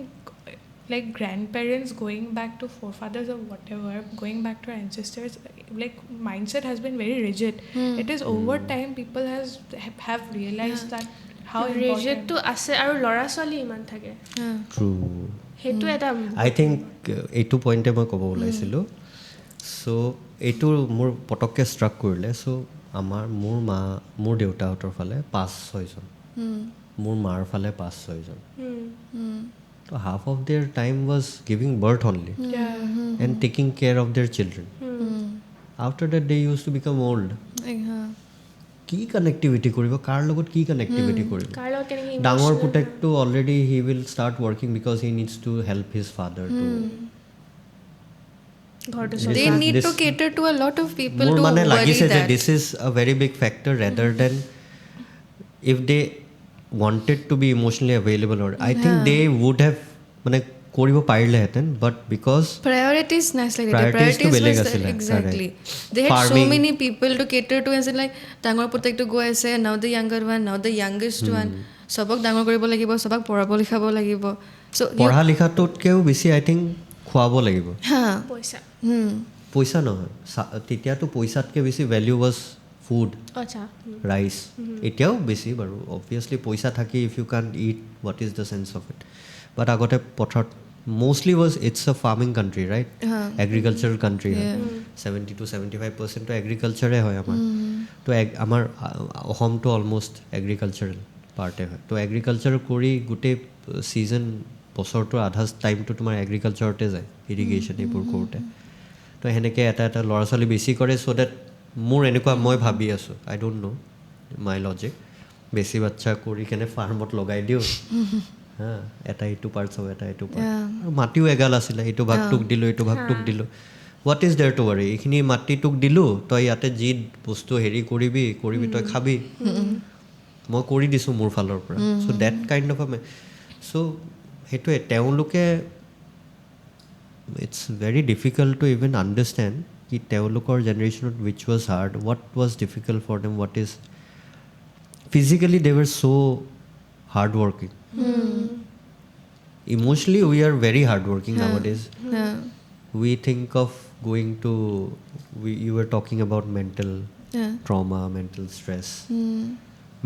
like grandparents going back to forefathers or whatever going back to our ancestors like mindset has been very rigid it is over time people have realized that how rigid to আছে আৰু ল'ৰা ছোৱালী ইমান থাকে true সেইটো এটা I think এইটো পইণ্টে মই ক'ব ওলাইছিলোঁ চ' এইটো মোৰ পটককৈ ষ্ট্ৰাক কৰিলে চ' মোৰ দেউতাহঁতৰ ফালে 5-6জন মোৰ মাৰ ফালে 5-6জন তো So half of their time was giving birth only Yeah. and taking care of their children. After that they used to become old. কি কানেক্টিভিটি কৰিব, কাৰ লগত কি কানেক্টিভিটি কৰিব? কাৰ লগত কেনেকৈ ডাঙৰ পুতেকটো already he will start working because he needs to help his father to ঘৰটো They need to cater to a lot of people মোৰ to মানে worry লাগিছে যে that. This is a very big factor rather than if they wanted to be emotionally available I think they would have মানে কৰিব পাৰিলেহেঁতেন but because Priorities nationally. Priorities to beleg was asile, exactly. They had Farming. so many people to cater to and said like ডাঙৰ পুতেকটো গৈ আছে, now the younger one, now the youngest one. সবক ডাঙৰ কৰিব লাগিব, সবক পঢ়াব লিখাব লাগিব. So পঢ়া লিখাটোতকৈও বেছি আই থিংক খুৱাব লাগিব পইচা পইচা নহয় তেতিয়াতো পইচাতকৈ বেছি ভেলিউ ৱাজ ফুড আচ্ছা ৰাইচ এতিয়াও বেছি বাৰু অবভিয়াছলি পইচা থাকি if you count it what is the chance of it but আগতে পথাৰত mostly was it's a farming country right agricultural country হয় 70 to 75% এগ্ৰিকালচাৰে হয় আমাৰ তো আমাৰ অসমটো অলমষ্ট এগ্ৰিকালচাৰেল পাৰ্টে হয় তো এগ্ৰিকালচাৰ কৰি গোটেই ছিজন বছৰটোৰ আধা টাইমটো তোমাৰ এগ্ৰিকালচাৰতে যায় ইৰিগেশ্যন এইবোৰ কৰোঁতে তো সেনেকৈ এটা ল'ৰা ছোৱালী বেছি কৰে চ' ডেট মোৰ এনেকুৱা মই ভাবি আছোঁ আই ডোণ্ট ন' মাই লজিক বেছি বাচ্চা কৰি কেনে ফাৰ্মত লগাই দিওঁ হা এটা এইটো পাৰ্ট চাব এটা এইটো পাৰ্ট আৰু মাটিও এগাল আছিলে এইটো ভাগ তোক দিলোঁ এইটো ভাগ তোক দিলোঁ what is there to worry এইখিনি মাটি তোক দিলোঁ তই ইয়াতে যি বস্তু হেৰি কৰিবি তই খাবি মই কৰি দিছোঁ মোৰ ফালৰ পৰা চ' ডেট কাইণ্ড অফ চ' সেইটোৱে তেওঁলোকে it's very difficult to even understand কি তেওঁলোকৰ জেনেৰেশ্যনত which was hard what was difficult for them what is physically they were so' hard working emotionally we are very hardworking nowadays. We think of going to you were talking about mental trauma, mental stress,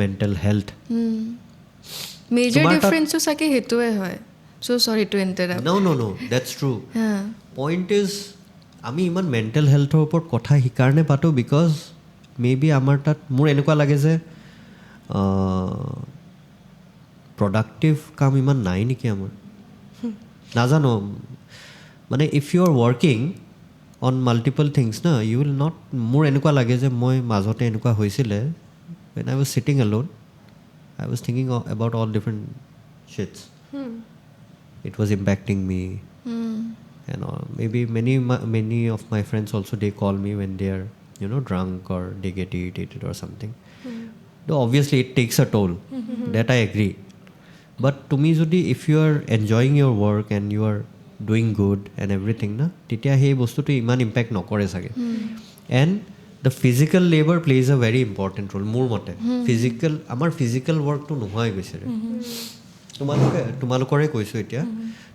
mental health. Major difference to sake hetue hoy. So sorry to interrupt. No, that's true. Point is আমি ইমান mantle হেল্থৰ ওপৰত কথা সেইকাৰণে পাতোঁ because may be আমাৰ তাত মোৰ এনেকুৱা লাগে যে প্ৰডাক্টিভ কাম ইমান নাই নেকি আমাৰ নাজানো মানে if you are working on multiple things না ইউ উইল নট মোৰ এনেকুৱা লাগে যে মই মাজতে এনেকুৱা হৈছিলে when I was sitting alone I was thinking about all different shits it was impacting me and maybe many of my friends also they call me when they are drunk or they get irritated or something though obviously it takes a toll that I agree but to me jodi if you are enjoying your work and you are doing good and everything na titia he bostu to iman impact nokore sage and the physical labor plays a very important role more mote physical amar physical work to nohoi goise re tumalokore koisu etia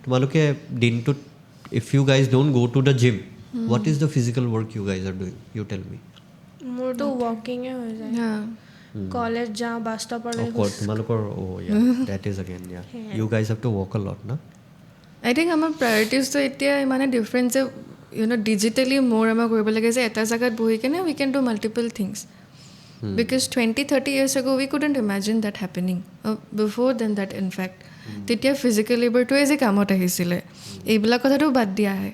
tumaluke din to if you guys don't go to the gym what is the physical work you guys are doing you tell me মোৰতো ৱাকিঙে হৈ যায় college যাওঁ বাছ ষ্টপলৈ tumalokor oh yeah that is again yeah you guys have to walk a lot na I think our priorities to etia imane difference digitally more ama koribo lage je eta jagat bohi kene we can do multiple things because 20-30 years ago we couldn't imagine that happening before then that in fact titia physical labor to eze kamot ahisile eibla kotha to bad dia hai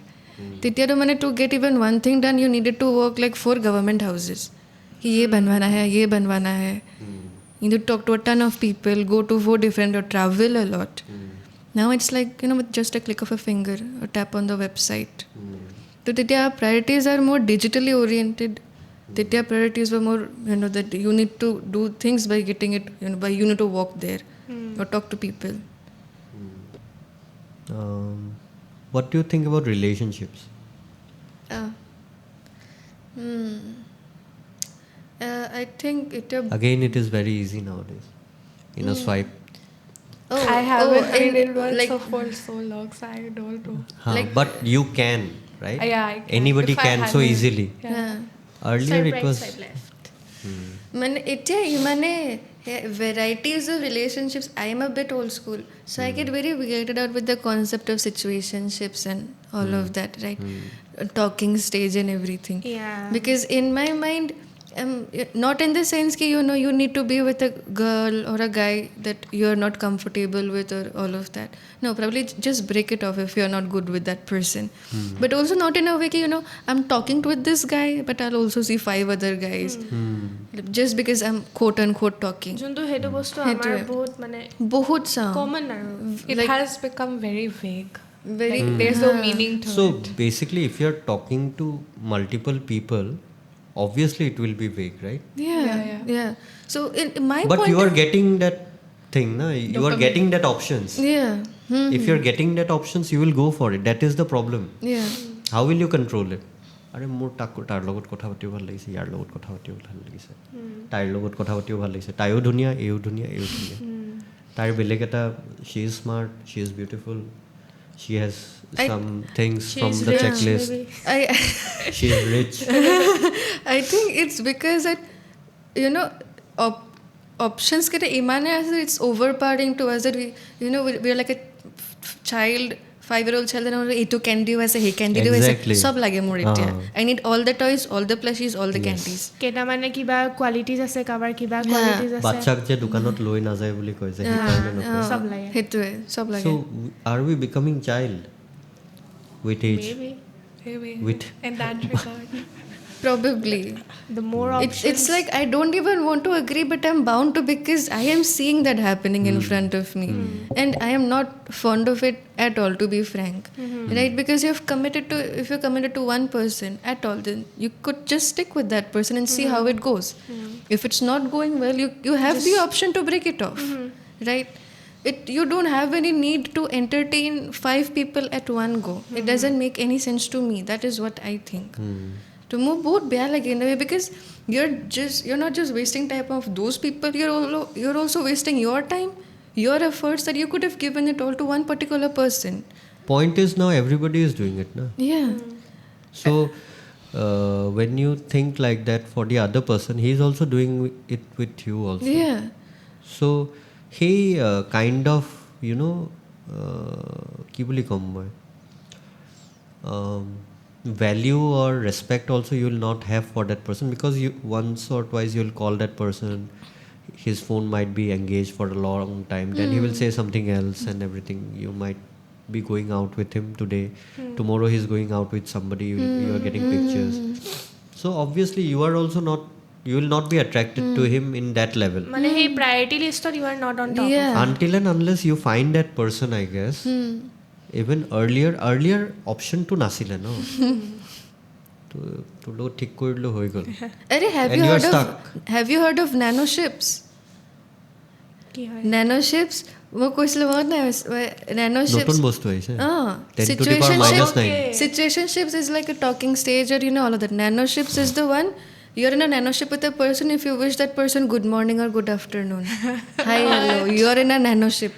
titia to mane to get even one thing done you needed to work like 4 government houses ye banwana hai you need to talk to a ton of people go to 4 different or travel a lot now it's like with just a click of a finger or tap on the website so titia priorities are more digitally oriented titia priorities were more that you need to do things by getting it by you need to walk there or talk to people what do you think about relationships I think again it is very easy nowadays in a swipe I haven't been in one like for so long, so I don't know. but you can right Yeah, I can. anybody If I can so haven't- easily earlier it was man etia imane varieties of relationships I am a bit old school so I get very weirded out with the concept of situationships and all of that right talking stage and everything Yeah. because in my mind Not in the sense that you need to be with a girl or a guy that you're not comfortable with or all of that. No, probably just break it off if you're not good with that person. But also not in a way that I'm talking with this guy, but I'll also see 5 other guys just because I'm quote unquote talking. যোনটো সেইটো বস্তু আমাৰ বহুত মানে বহুত sound. Common আৰু It has become very vague. Very Like, there's no meaning to So it. basically, if you're talking to multiple people, obviously it will be vague, right? Yeah. So in my But point you are getting that thing, na? You are getting that options. yeah. If you're getting that options, you will go for it. That is the problem. Yeah. How will you control it? আৰে মোৰ তাৰ লগত কথা পাতিও ভাল লাগিছে, ইয়াৰ লগত কথা পাতিও ভাল লাগিছে, তাইৰ লগত কথা পাতিও ভাল লাগিছে, তাইও ধুনীয়া, এইও ধুনীয়া, এইও ধুনীয়া, তাইৰ বেলেগ এটা she is smart, she is beautiful, she hedge some things from the checklist, she is rich. I think it's because that options get imane as it's overpowering to us that we're like a child, 5-year-old child, and eto candy was he candy do Exactly. sab lage more it. I need all the toys, all the plushies, all the candies. কেইটা মানে কিবা qualities আছে কাবাৰ কিবা qualities আছে বাচ্চাক যে দোকানত লৈ নাযায় বুলি কয় যে সেইকাৰণে নকয়. সব লাগে হেতুৱে সব লাগে. So are we becoming child with age? Maybe. With In that regard. Probably. the more It's like I don't even want to agree, but I'm bound to because I am seeing that happening in front of me, and I am not fond of it at all, to be frank. Right? Because if you're committed to one person at all, then you could just stick with that person and see how it goes. If it's not going well, you have the option to break it off, right? You don't have any need to entertain 5 people at one go. It doesn't make any sense to me. That is what I think. To move both bad like in a way because you're not just wasting time of those people, you're also wasting your time, your efforts that you could have given it all to one particular person. point is now everybody is doing it, na? Yeah. So when you think like that for the other person, he is also doing it with you also. Yeah. So he kind of কি বুলি ক'ম মই value or respect also you will not have for that person because you once or twice you will call that person, his phone might be engaged for a long time, then he will say something else and everything. You might be going out with him today, tomorrow he's going out with somebody, you are getting pictures. So obviously you will not be attracted to him in that level. মানে সেই priority list you are not on top Yeah. Until and unless you find that person, I guess. Even earlier option to nasile no. to lo thik korilo hoy gol. Have you heard of nanoships? কি হয় Nanoships মই কৈছিলো মনত নাই nanoships নতুন বস্তু আহিছে 10 to the power situationships. -9. Situationships is like a talking stage or all of that. Nanoships is the one you're in a nanoship with a person if you wish that person good morning or good afternoon. Hi, hello. You're in a nanoship.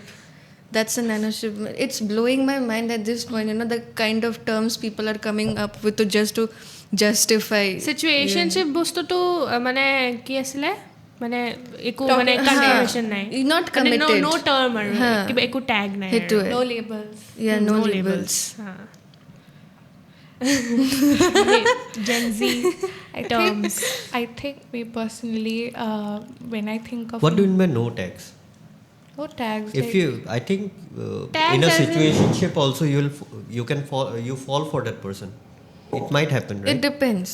That's a nanoship. It's blowing my mind at this point. The kind of terms people are coming up with to justify. সিচুৱেশ্যনশ্বিপ বস্তুটো মানে কি আছিলে মানে একো মানে confirmation নাই Not committed. No term আৰু কিবা একো ট্যাগ নাই হেতুৱে. No labels. Yeah, no labels. Gen Z terms. I think me personally, when I think of What do you mean by no tags? no tags, If like, you, I think Tags in a as in- situationship also you fall for that person. It might happen, right? It depends.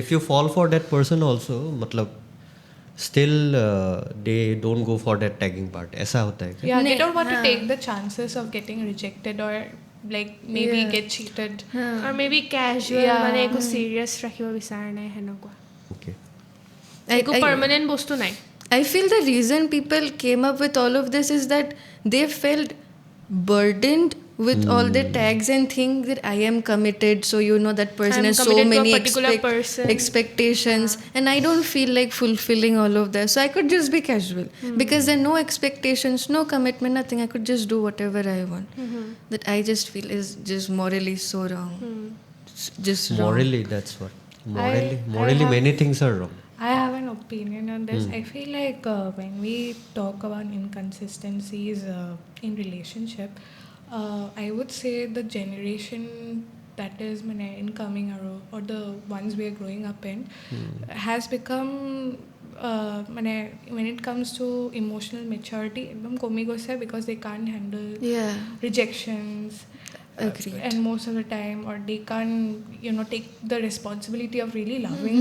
If you fall for that person also, matlab still they don't go for that tagging part. ऐसा होता है क्या? yeah, they don't want to take the chances of getting rejected or like maybe get cheated. or maybe casual Yeah. মানে একো serious ৰাখিব বিচাৰা নাই হেনেকুৱা Okay. একো permanent বস্তু নাই I feel the reason people came up with all of this is that they felt burdened with all the tags and think that I am committed, so that person I'm has so committed to a many particular person. expectations, and I don't feel like fulfilling all of that, so I could just be casual because there are no expectations, no commitment, nothing. I could just do whatever I want. That I just feel is just morally so wrong. Just wrong. Morally, that's what. I Morally have- many things are wrong. I have an opinion on this. I feel like when we talk about inconsistencies in relationship, I would say the generation that is incoming or the ones we are growing up in has become when it comes to emotional maturity ekdom komi goise because they can't handle rejections. Agreed. And most of the time, or they can't take the responsibility of really loving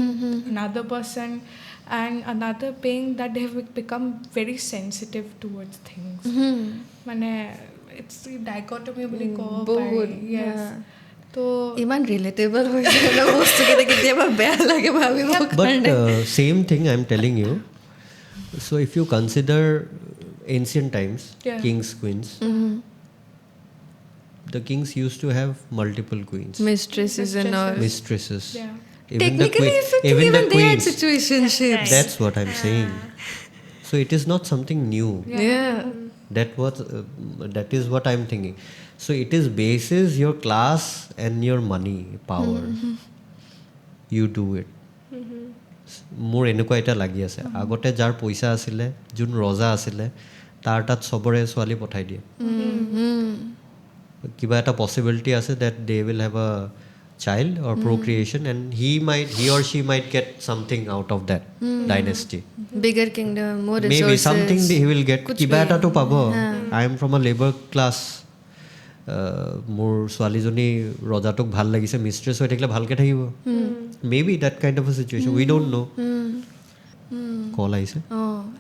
another person, and another being that they have become very sensitive towards things. It's dichotomy বুলি ক'ব পাৰি. Yes. তো ইমান relatable হৈছে ন বস্তুকেইটা কেতিয়াবা বেয়া লাগে ভাবিব But same thing I'm telling you. So if you consider ancient times, kings, queens, the kings used to have multiple queens, mistresses and all. mistresses. Yeah. Technically, even they had situationships. That's what I'm saying. So it is not something new. Yeah. That is what I'm thinking. So it is basis your class and your money power. You do it. মোৰ এনেকুৱা এটা লাগি আছে আগতে যাৰ পইচা আছিলে যোন ৰজা আছিলে তাৰ তাত চবৰে ছোৱালী পঠাই দিয়ে কিবা এটা পসিবিলিটি আছে that they will have a child or procreation and he or she might get something out of that dynasty. Bigger kingdom, more resources. Maybe something he will get. কিবা এটা তো পাব. I am from a labor class. মোৰ ছোৱালীজনী ৰজাটোক ভাল লাগিছে mistress হৈ থাকিলে ভালকে থাকিব. Maybe that kind of a situation. We don't know. Call আহিছে.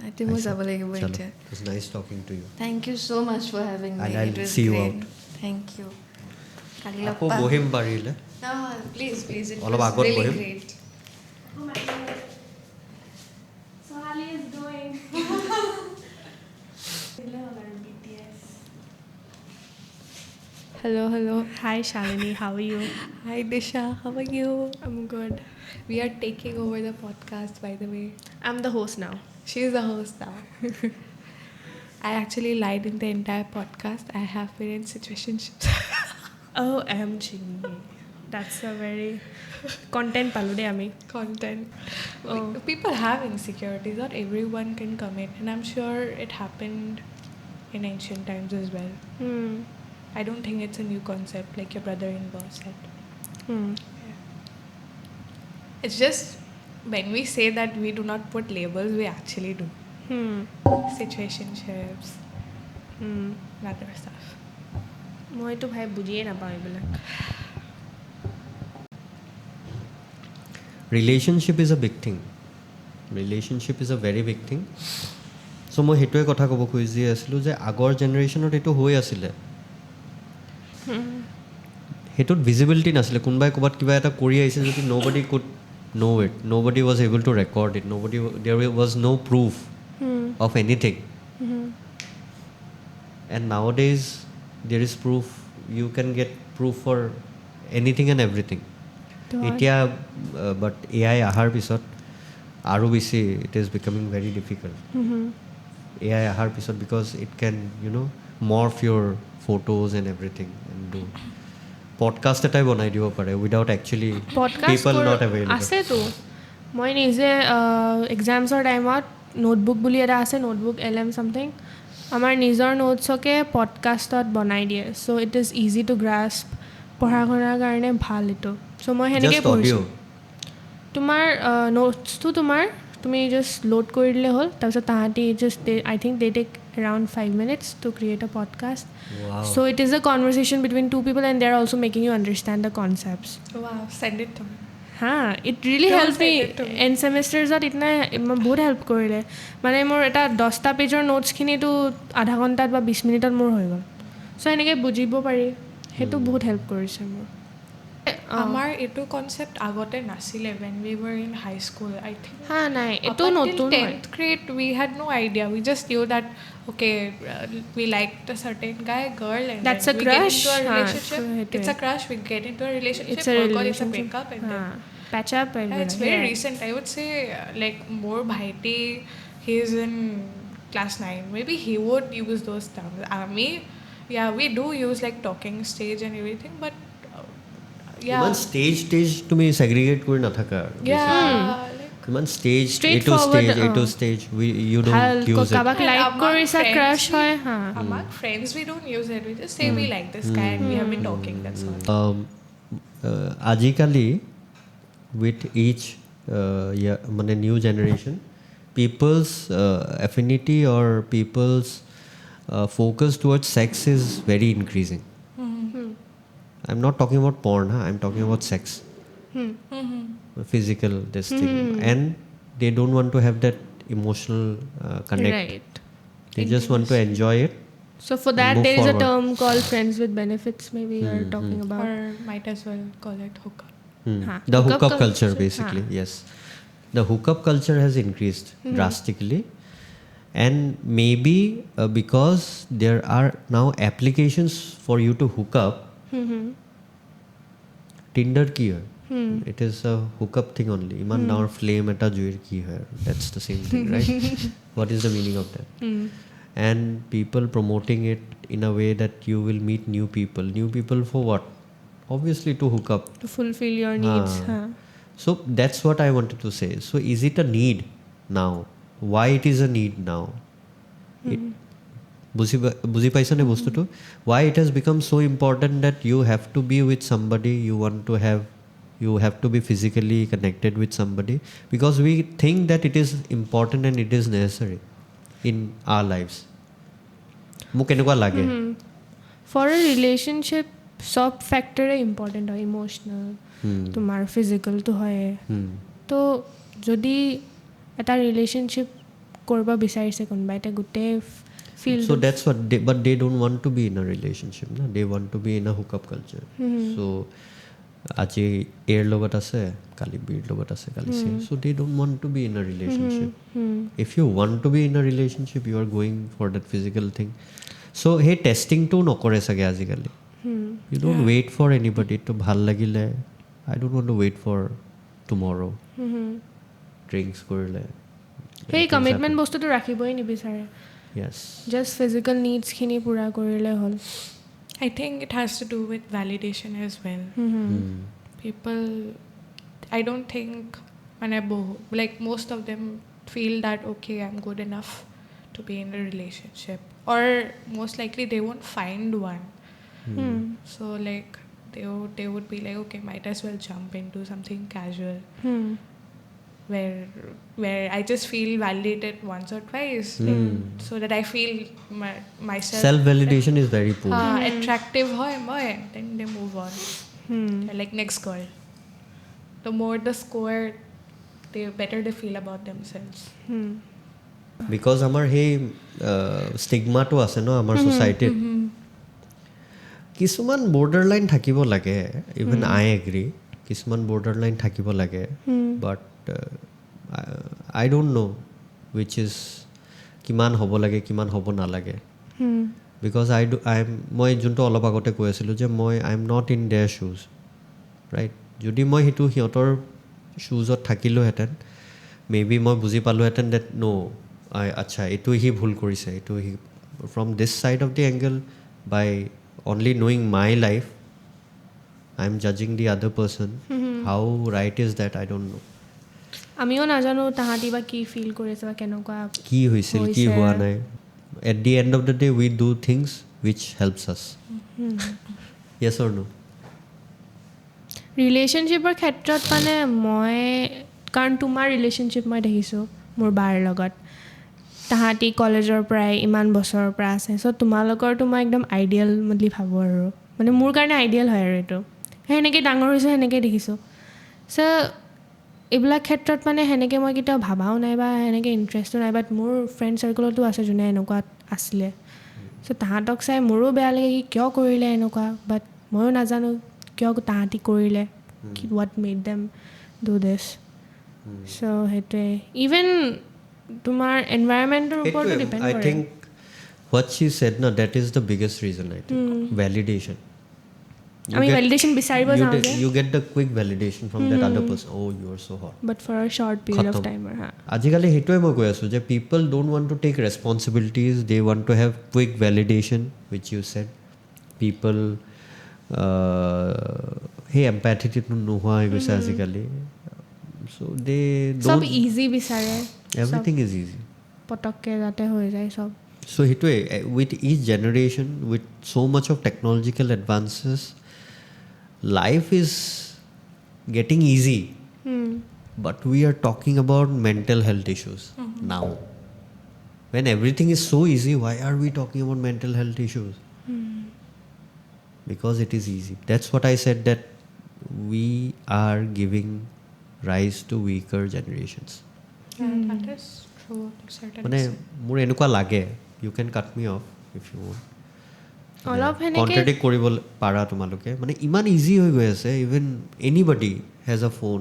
I think মই যাব লাগিব এতিয়া. It was nice talking to you. Thank you so much for having me. And I'll It was see you great. out. Thank you. আকৌ বহিম পাৰিলে. No, please. It অলপ was আগত really বহিম. great. Oh my god. So Hali is doing. BTS. hello. Hi Shalini, how are you? Hi Disha, how are you? I'm good. We are taking over the podcast, by the way. I'm the host now. She's the host now. I actually lied in the entire podcast. I have been in situationships. OMG. That's a very content palude ami. Content. Oh. People have insecurities. Not everyone can commit. And I'm sure it happened in ancient times as well. I don't think it's a new concept like your brother-in-law said. It's just when we say that we do not put labels, we actually do. Situationships, other stuff. মই তো ভাই বুজিয়ে নাপাওঁ এইবিলাক Relationship is a big thing. Relationship is a very big thing. So মই সেইটোৱে কথা ক'ব খুজি আছিলোঁ যে আগৰ জেনেৰেশ্যনত এইটো হৈ আছিলে সেইটোত ভিজিবিলিটি নাছিলে কোনোবাই ক'ৰবাত কিবা এটা কৰি আহিছে যদি nobody could know it, nobody was able to record it, there was no proof of anything. And nowadays there is proof. You can get proof for anything and everything. এতিয়া but AI আহাৰ পিছত আৰু বেছি it is becoming very difficult. AI আহাৰ পিছত because it can morph your photos and everything and do podcast এটাই বনাই দিব পাৰে without actually people not available. আছেতো মই নিজে এক্সামছৰ টাইমত নোটবুক বুলি এটা আছে নোটবুক LM something আমাৰ নিজৰ নোটছকে পডকাষ্টত বনাই দিয়ে চ' ইট ইজ ইজি টু গ্ৰাস্প পঢ়া শুনাৰ কাৰণে ভাল এইটো চ' মই সেনেকৈ পঢ়িছোঁ তোমাৰ নোটছটো তুমি জাষ্ট লোড কৰি দিলে হ'ল তাৰপিছত তাহাঁতি just I think they take around 5 minutes to create a podcast. Wow. So it is a conversation between two people and they're also making you understand the concepts. Wow, send it to me. It really Don't helped me send it to me. in semesters that itna বহুত help কৰিলে মানে মোৰ এটা 10টা পেজৰ নোটছখিনিতো আধা ঘণ্টাত বা 20 মিনিটত মোৰ হৈ গ'ল চ' এনেকৈ বুজিব পাৰি সেইটো বহুত হেল্প কৰিছে মোৰ আমাৰ এইটো কনচেপ্ট আগতে নাছিলে when we were in high school, I think. নাই এইটো নতুন হয় 10th grade we had no idea. We just knew that okay, we liked a certain guy, girl, and That's then a we crush. get into a relationship. So It's a crush. We get into a relationship. It's a or relationship. it's a breakup, and then patch up it's very recent. I would say like more bhaiti. He's in class 9. Maybe he would use those terms. Me, yeah, we do use like talking stage and everything, but. ইমান stage তুমি segregate কৰি নাথাকা ইমান stage এইটো stage you don't use it কাবাক like কৰিছা crush হয় among friends we don't use it, we just say we like this guy and we have been talking, that's all. আজিকালি with each মানে new generation, people's affinity or people's focus towards sex is very increasing. I'm not talking about porn, I'm talking about sex. Physical, this thing. And they don't want to have that emotional connect. Right. They just want to enjoy it. So for that, move there is a forward. term called friends with benefits. Maybe you're talking about. Or might as well call it hookup. The Hookup hookup culture, culture. basically. Yes, the hookup culture has increased drastically, and maybe because there are now applications for you to hook up. Tinder ki hai? It is a hookup thing only. Iman our flame eta juir ki hai? That's the same thing, right? What is the meaning of that? And people promoting it in a way that you will meet new people. New people for what? Obviously to hook up. To fulfill your needs. So that's what I wanted to say. So is it a need now? Why it is a need now? বুজি পাইছানে বস্তুটো? Why it has become so important that you have to be with somebody, you have to be physically connected with somebody, because we think that it is important and it is necessary in our lives. মোক এনেকুৱা লাগে. For a relationship, সব ফ্যাক্টৰে important হয়. Emotional, তোমাৰ ফিজিকেলটো হয়. তো যদি এটা ৰিলেশ্যনশ্বিপ কৰিব বিচাৰিছে কোনোবাই, এতিয়া গোটেই field. So that's what but they don't want to be in a relationship, na? They want to be in a hookup culture. So আজি এৰ লগত আছে, কালি বিৰ লগত আছে, কালি সে. So they don't want to be in a relationship. If you want to be in a relationship, you are going for that physical thing. So hey, testing to নকৰে চাগে আজিকালি. You don't wait for anybody to ভাল লাগিলে. I don't want to wait for tomorrow. Drinks কৰিলে. সেই commitment বস্তুটো ৰাখিবই নিবিচাৰে. Yes. জাষ্ট ফিজিকেল নিডছখিনি পূৰা কৰিলে হ'ল. I think it has to do with validation as well. People, I don't think like most of them feel that okay, I'm good enough to be in a relationship, or most likely they won't find one. So like they would be like, okay, might as well jump into something casual. Where I just feel validated once or twice, so that I feel myself Self-validation is very poor. attractive hoy then they move on. They're like next girl. The more the score, the better they feel about themselves. Because আমাৰ সেই ষ্টিগমাটো আছে ন আমাৰ ছ'চাইটিত. কিছুমান border line থাকিব লাগে. Even I agri, কিছুমান border line থাকিব লাগে. বাট আই ডোণ্ট ন' উইচ ইজ কিমান হ'ব লাগে, কিমান হ'ব নালাগে. বিকজ মই যোনটো অলপ আগতে কৈ আছিলোঁ যে I am not in their শ্বুজ, ৰাইট? যদি মই সেইটো সিহঁতৰ শ্বুজত থাকিলোহেঁতেন, মে বি মই বুজি পালোহেঁতেন ডেট আচ্ছা এইটো সি ভুল কৰিছে, এইটো সি from this side of the angle, by only knowing my life I am জাজিং the other person. How right is that? I don't know'. আমিও নাজানো তাহাঁতি বা কি ফিল কৰিছে বা কেনেকুৱা কি হৈছিল, কি হোৱা নাই. At the end of the day we do things which helps us. Yes or no'? ৰিলেশ্যনশ্বিপৰ ক্ষেত্ৰত মই কাৰণ তোমাৰ ৰিলেশ্যনশ্বিপ মই দেখিছোঁ মোৰ বাৰ লগত. তাহাঁতি কলেজৰ পৰাই ইমান বছৰৰ পৰা আছে. চ' তোমালোকৰতো মই একদম আইডিয়েল বুলি ভাবোঁ আৰু মোৰ কাৰণে আইডিয়েল হয় আৰু এইটো. সেনেকৈ ডাঙৰ হৈছোঁ, সেনেকৈ দেখিছোঁ. চ' এইবিলাক ক্ষেত্ৰত সেনেকৈ মই কেতিয়াও ভাবাও নাই বা সেনেকৈ ইণ্টাৰেষ্টো নাই. বাট মোৰ ফ্ৰেণ্ড চাৰ্কলতো আছে যোনে এনেকুৱা আছিলে. চ' তাহাঁতক চাই মোৰো বেয়া লাগে কি কিয় কৰিলে এনেকুৱা. বাট ময়ো নাজানো কিয় তাহাঁতি কৰিলে, হোৱাট মেড দেম ডু দিছ. চ' সেইটোৱে ইভেন তোমাৰ এনভাইৰনমেণ্টৰ ওপৰতো ডিপেণ্ড কৰে. I think what she said, no, that is the biggest reason, I think. Validation. আমি ভেলিডেশ্যন বিচাৰিব যাওঁ যে you get the quick validation from that other person. Oh, you are so hot. But for a short period of time. আজিকালি সেইটোৱে মই কৈ আছোঁ যে people don't want to take responsibilities. They want to have quick validation, which you said. People সেই এম্পেথিটো নোহোৱা হৈ গৈছে আজিকালি. So they don't. সব ইজি বিচাৰে. Everything is easy. পটককৈ যাতে হৈ যায় সব. So with each generation, with so much of technological advances, life is getting easy, but we are talking about mental health issues now. When everything is so easy, why are we talking about mental health issues? Because it is easy. That's what I said, that we are giving rise to weaker generations. That is true to a certain মানে extent. মোৰ এনেকুৱা লাগে, you can cut me off if you want. অলপ সেনেকৈ কণ্ট্ৰেডিক্ট কৰিব পাৰা তোমালোকে, মানে ইমান ইজি হৈ গৈ আছে, even anybody hedge a phone,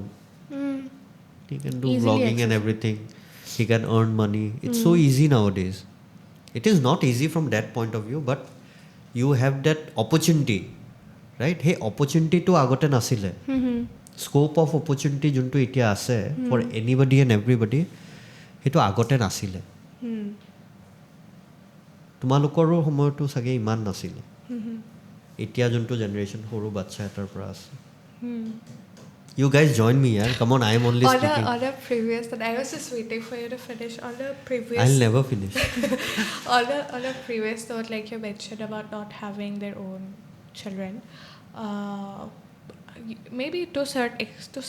he can do Easily vlogging and accessible. everything, he can earn money. It's so easy nowadays. It is not easy from that point of view, but you have that opportunity, right? Hey, opportunity to আগতে নাছিলে, scope of opportunity যোনটো এতিয়া আছে for anybody and everybody, সেইটো আগতে নাছিলে। তোমালোকৰো সময়তো চাগে ইমান নাছিলে, এতিয়া যোনটো জেনেৰেশ্যন সৰু বাচ্চা এটাৰ পৰা আছে। You guys join me, yaar. Come on, I am only speaking. On the previous, that I was just waiting for you to finish. On the previous, I'll never finish. on the previous note, like you mentioned about not having their own children, maybe to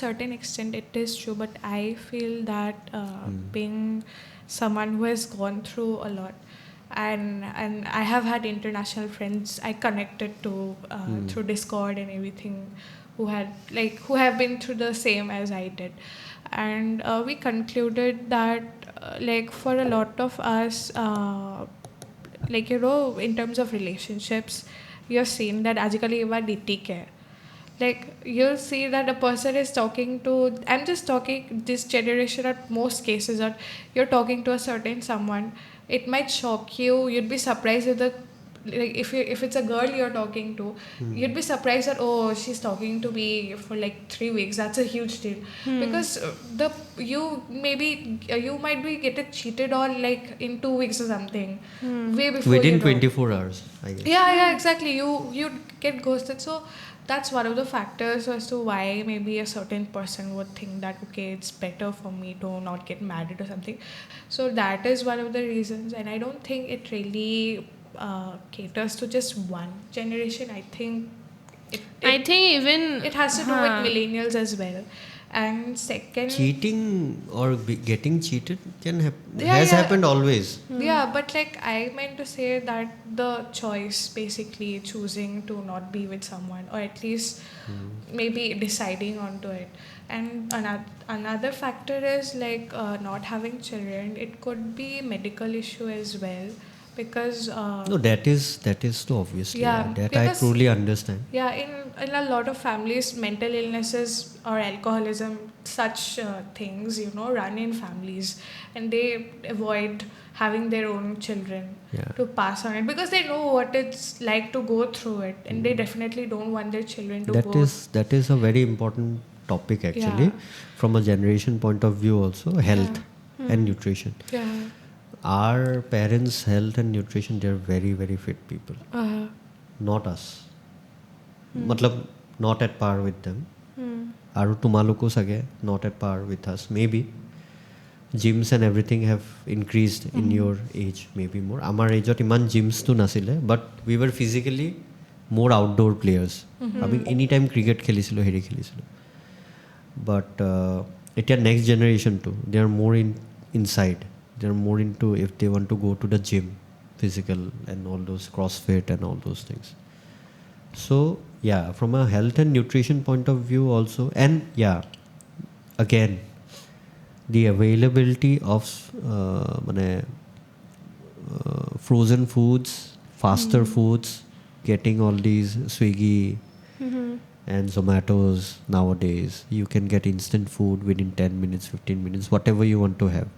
certain extent it is true, but I feel that being someone who has gone through a lot, and I have had international friends I connected to through Discord and everything, who have been through the same as I did, and we concluded that like for a lot of us, like in terms of relationships, you've seen that ajikali eva ditik hai. Like you'll see that a person is talking to, I'm just talking this generation at most cases, that you're talking to a certain someone, it might shock you, you'd be surprised with the, like if it's a girl you're talking to, you'd be surprised that, oh, she's talking to me for like 3 weeks, that's a huge deal. Because you might be getting cheated on like in 2 weeks or something, way before Within you know. 24 hours, I guess. Yeah, exactly. You get ghosted. So that's one of the factors as to why maybe a certain person would think that, okay, it's better for me to not get married or something. So that is one of the reasons, and I don't think it really caters to just one generation. I think I think even it has to do with millennials as well. And second, Cheating or getting cheated can Yeah, has yeah. happened always. yeah, but like I meant to say that the choice, basically choosing to not be with someone, or at least maybe deciding onto it. And another factor is like not having children. It could be medical issue as well, because No, that is too obviously. Yeah, That I because- truly understand. yeah, in a lot of families, mental illnesses or alcoholism, such things, run in families, and they avoid having their own children Yeah. to pass on it, because they know what it's like to go through it, and they definitely don't want their children to go. That is a very important topic actually, from a generation point of view also, health and nutrition. Yeah. Our parents' health and nutrition, they're very, very fit people. Not us. Matlab, not at par with them. Aru tumaluko sage, not at par with us. Maybe gyms and everything have increased in your age, maybe more. Amar age ot iman gyms tu nasile, but we were physically more outdoor players. Ami anytime cricket khelisilo, heri khelisilo. But এতিয়া next generation too, they are more inside. They are more into, if they want to go to the gym, physical and all those CrossFit and all those things. So yeah, from a health and nutrition point of view also, and yeah, again, the availability of frozen foods, faster foods, getting all these Swiggy and Zomatos nowadays. You can get instant food within 10 minutes, 15 minutes, whatever you want to have.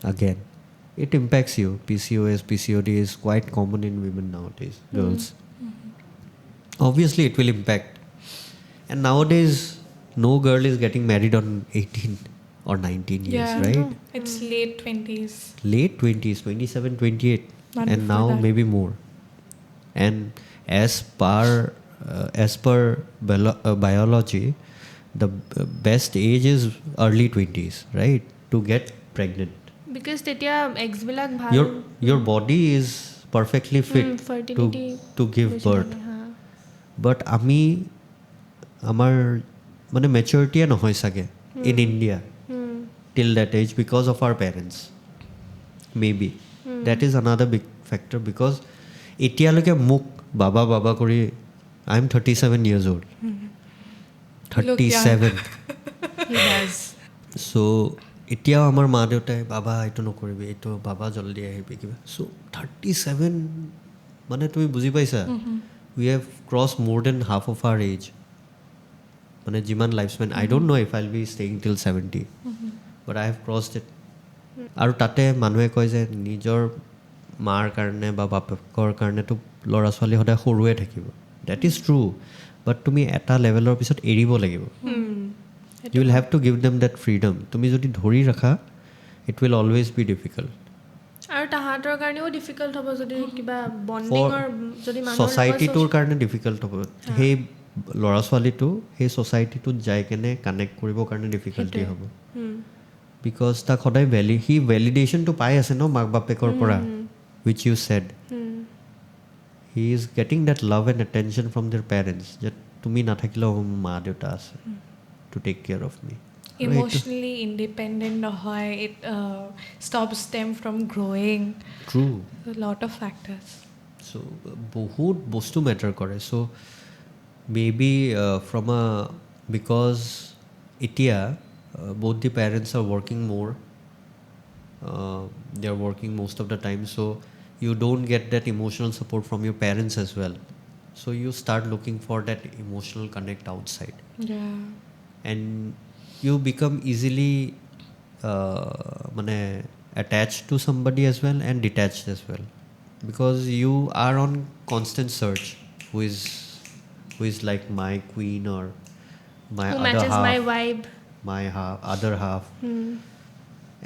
Again, it impacts you. PCOS, PCOD is quite common in women nowadays, girls. Obviously, it will impact. And nowadays, no girl is getting married on 18 or 19 years, Yeah. right? It's late 20s. Late 20s, 27, 28, Not and before now that. maybe more. And as per biology, the best age is early 20s, right? To get pregnant. because তেতিয়া eggs বিলাক ভাল Your body is perfectly fit fertility to give বেছি birth. থাকে, হা। But আমি আমাৰ মানে মেচুৰিটিয়ে নহয় চাগে in India till that age because of our parents maybe that is another big factor because এতিয়ালৈকে মোক বাবা বাবা কৰি I am 37 years old 37 He does. so এতিয়াও আমাৰ মা দেউতাই বাবা এইটো নকৰিবি এইটো বাবা জলদি আহিবি কিবা so 37 মানে তুমি বুজি পাইছা we have crossed more than half of our age মানে যিমান life Spain I don't know if I'll be staying till 70 but I have crossed it আৰু তাতে মানুহে কয় যে নিজৰ মাৰ কাৰণে বা বাপেকৰ কাৰণেতো ল'ৰা ছোৱালী সদায় সৰুৱে থাকিব that is true but তুমি এটা লেভেলৰ পিছত এৰিব লাগিব you will have to give them that freedom তুমি যদি ধৰি ৰাখা it will always be difficult আৰু তাহাঁতৰ কাৰণেও ডিফিকাল্ট হ'ব যদি কিবা বণ্ডিঙৰ যদি মানুহৰ ছ'চাইটিটোৰ কাৰণে ডিফিকাল্ট হ'ব সেই ল'ৰা ছোৱালীটো সেই ছ'চাইটিটোত যাই কেনে কানেক্ট কৰিবৰ কাৰণে ডিফিকাল্টি হ'ব বিকজ তাক সদায় সি ভেলিডেশ্যনটো পাই আছে ন মাক বাপেকৰ পৰা which you said he is getting that love and attention from their parents যে তুমি নাথাকিলেও মা দেউতা আছে to take care of me emotionally independent নহয় it stops them from growing true a lot of factors so বহুত বস্তু matter কৰে so maybe from a because এতিয়া both the parents are working more they are working most of the time so you don't get that emotional support from your parents as well so you start looking for that emotional connect outside yeah and you become easily mane attached to somebody as well and detached as well because you are on constant search who is like my queen or my who other matches half my vibe my other half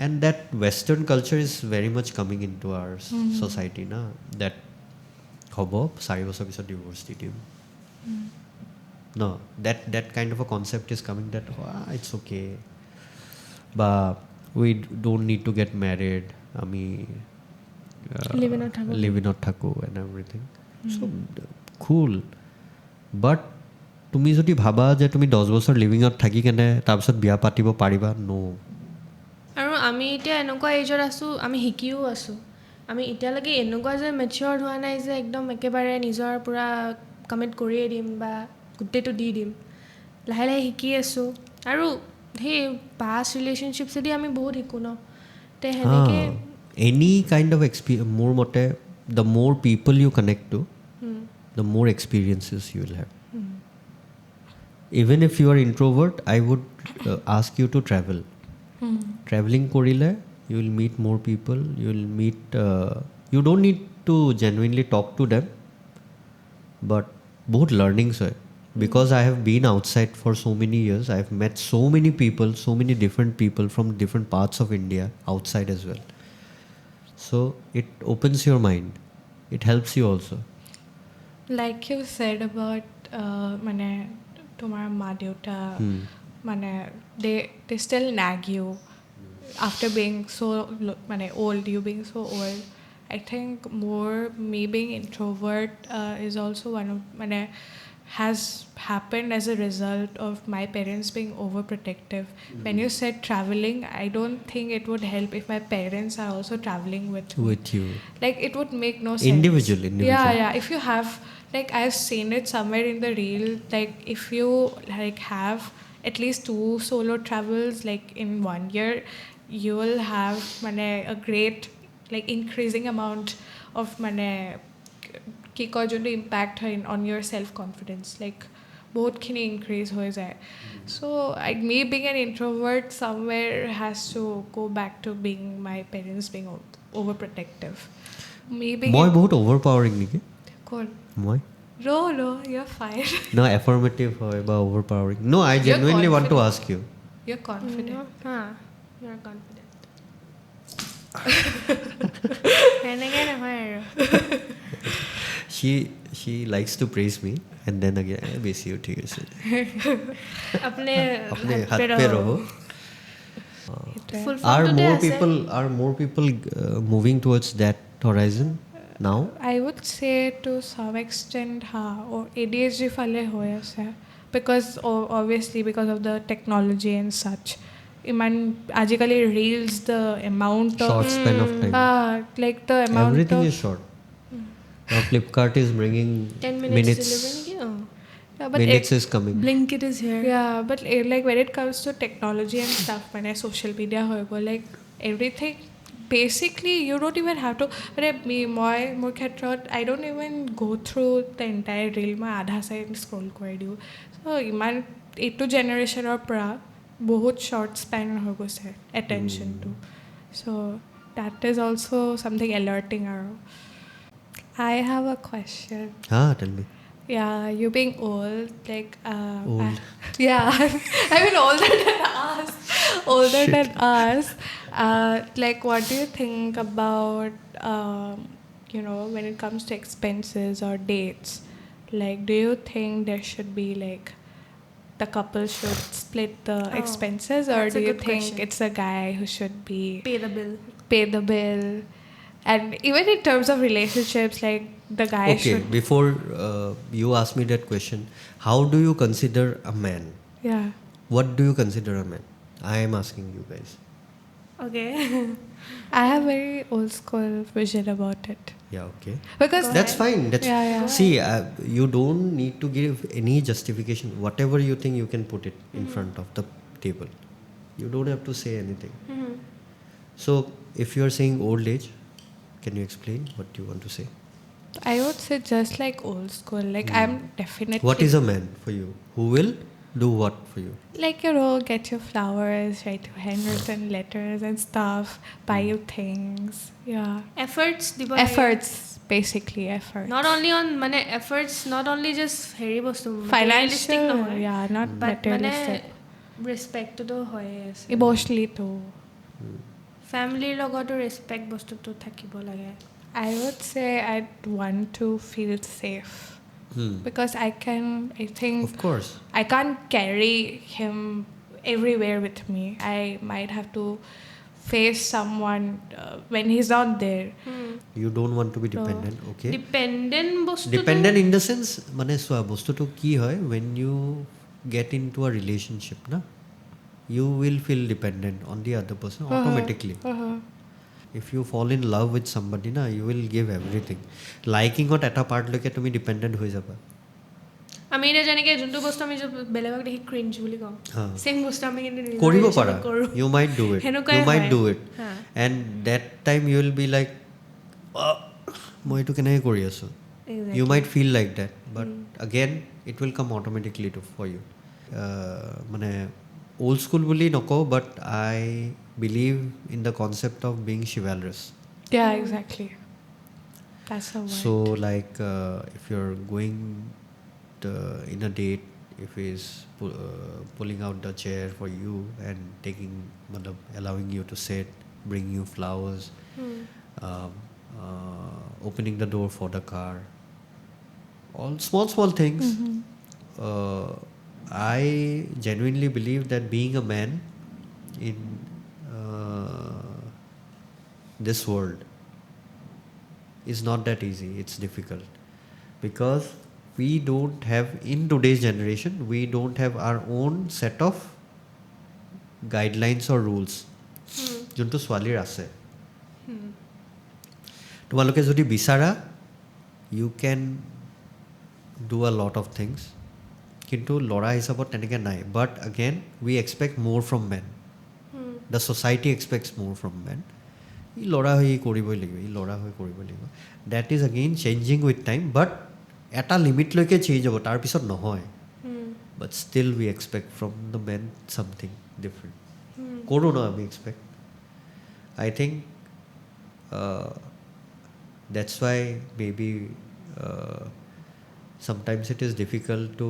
and that western culture is very much coming into our society na that hobo 4 বছৰ পিছত divorce di dim no that kind of a concept is coming that it's okay but we don't need to get married ami live in thaku and everything so cool but তুমি যদি ভাবা যে তুমি 10 বছৰ লিভিঙত থাকি কেনে তাৰপিছত বিয়া পাতিব পাৰিবা নো আৰু আমি এতিয়া এনেকুৱা এজত আছোঁ আমি শিকিও আছোঁ আমি এতিয়ালৈকে এনেকুৱা যে মেচিয়ৰ হোৱা নাই যে একদম একেবাৰে নিজৰ পূৰা কমিট কৰিয়ে দিম বা গোটেইটো দি দিম লাহে লাহে শিকি আছোঁ আৰু সেই পাষ্ট ৰিলেশ্যনশ্বিপছেদি আমি বহুত শিকোঁ ন তে সেনেকৈ any kind of experience মোৰ মতে the more people you connect to the more experiences you will have even if you are introvert I would ask you to travel traveling korile you will meet more people you will meet you don't need to genuinely talk to them but both learnings hoy because I have been outside for so many years I have met so many people so many different people from different parts of India outside as well so it opens your mind it helps you also like you said about mane tomar ma deuta mane they still nag you after being so mane old you being so old I think more me being introvert is also one of mane has happened as a result of my parents being overprotective when you said traveling I don't think it would help if my parents are also traveling with you like it would make no sense individual yeah if you have like I've seen it somewhere in the reel like if you like have at least 2 solo travels like in 1 year you will have mane a great like increasing amount of mane ki koi jonto impact hai on your self confidence like bahut khini increase hoye jay so me being an introvert somewhere has to go back to being my parents being overprotective me being moi bahut overpowering niki kon moi no you're fine no affirmative hoy ba overpowering no I genuinely want to ask you you're confident you're confident এনেকৈ নহয় আৰু she likes to praise me and then again बेसी हो ठीक है अपने हाथ पे रहो are more people moving towards that horizon now I would say to some extent or ADHD phale hoy ase because obviously because of the technology and such. Iman ajikali reels the amount of Short span of time. like the amount Everything of is short. Now Flipkart is bringing 10 minutes delivery niki? Oh. yeah, but minutes is coming. Blinkit is here. yeah, but like when it comes to technology and stuff, when social media hoibo, like everything, basically you don't even have to. But me, more khetrot, I don't even go through the entire reel. My adha side scroll kori diu. So iman etu generation or pra bahut short span ho gose attention to. So that is also something alerting. I have a question. Tell me. Yeah, you being old, like Old. yeah, I mean older than us, older Shit. than us. Like, what do you think about when it comes to expenses or dates? Like, do you think there should be like the couple should split the expenses, or that's a do you good think question. it's the guy who should be Pay the bill. pay the bill? And even in terms of relationships, like the guy Okay, should before you ask me that question, how do you consider a man? yeah. What do you consider a man? I am asking you guys. Okay. I have very old school vision about it Yeah, okay. because That's fine. That's Yeah. See, you don't need to give any justification. Whatever you think, you can put it in front of the table. You don't have to say anything. So, if you are saying old age, can you explain what you want to say? I would say just like old school. Like I'm definitely What is a man for you? Who will do what for you? like get your flowers, write you handwritten letters and stuff, buy you things. Yeah, Efforts দিব efforts, basically efforts. Not only on মানে efforts, not only just হেৰি বস্তু Financial, নহয়, yeah, not but materialistic. মানে respectটো হয়ে আছে. Emotionally too. ফেমিলিৰ লগতো ৰেচপেক্ট বস্তুটো থাকিব লাগে. I would say I'd want to feel safe because I think Of course. I can't carry him everywhere with me. I might have to face someone when he's not there. You don't want to be dependent, okay? Dependent বস্তুটো Dependent in the sense, মানে চোৱা বস্তুটো কি হয়, when you get into a relationship, na, you will feel dependent on the other person automatically. If you fall in love with somebody, na, you will give everything. Liking ot eta part লৈকে তুমি dependent হৈ যাবা. আমি এতিয়া যেনেকৈ যোনটো বস্তু আমি বেলেগক দেখি ক্ৰিঞ্জ বুলি কওঁ, চেম বস্তু আমি কিন্তু নিজৰ কৰিব relationship পাৰা. কৰোঁ. You might do it. সেনেকুৱাই You might হয়. do it. And that time you will be like, মই এইটো কেনেকৈ কৰি আছোঁ. Exactly. You might feel like that, but again it will come automatically for you. মানে old school বুলি নকওঁ, but I believe in the concept of being chivalrous. Yeah, exactly. That's the word. So like if you're going in a date, if he's pulling out the chair for you and allowing you to sit, bring you flowers, opening the door for the car, all small things. I genuinely believe that being a man in this world is not that easy. It's difficult because we don't have, in today's generation, we don't have our own set of guidelines or rules. যোনটো ছোৱালীৰ আছে, তোমালোকে যদি বিচাৰা, you can do a lot of things, কিন্তু ল'ৰা হিচাপত তেনেকৈ নাই. But again, we expect more from men. The society expects more from men. ই ল'ৰা হৈ কৰিবই লাগিব, ই ল'ৰা হৈ কৰিবই লাগিব. That is again changing with time, but এটা লিমিটলৈকে চেঞ্জ হ'ব, তাৰপিছত নহয়. But still we expect from the men something different. কৰোঁ ন আমি expect. I think that's why maybe sometimes it is difficult to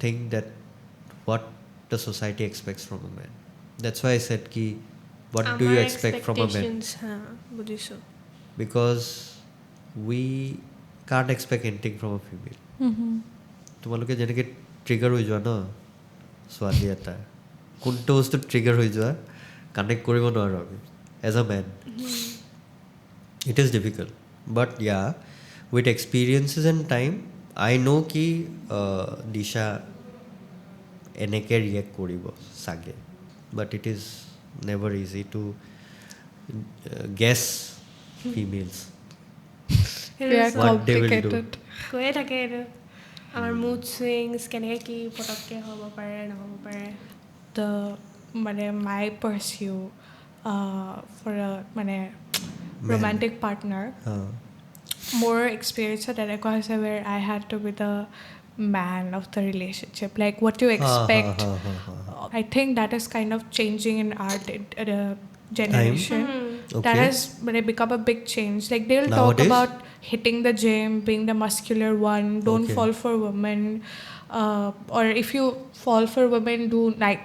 think that what the society expects from a man. That's why I said ki, what do you expect from a man? বুজিছোঁ. Because we can't expect anything from a female. তোমালোকে যেনেকৈ trigger হৈ যোৱা ন ছোৱালী এটা, কোনটো বস্তু ট্ৰিগাৰ হৈ যোৱা কানেক্ট কৰিব নোৱাৰোঁ আমি as a man. It is difficult. But yeah, with experiences and time, I know ki Disha এনেকৈ ৰিয়েক্ট কৰিব চাগে but it is never easy to গেছ ফিমেলছ We are What they will do. complicated. কৈয়ে থাকে এইটো আমাৰ মুড চুইংছ কেনেকৈ কি পটককৈ হ'ব পাৰে নহ'ব পাৰে The my pursuit for a romantic partner. More experience that where I had to be the man of the relationship. Like what you expect. I think that is kind of changing in our generation. Okay. That has become a big change. Like they'll Nowadays? talk about hitting the gym, being the muscular one, don't Okay. fall for women. Or if you fall for women, do like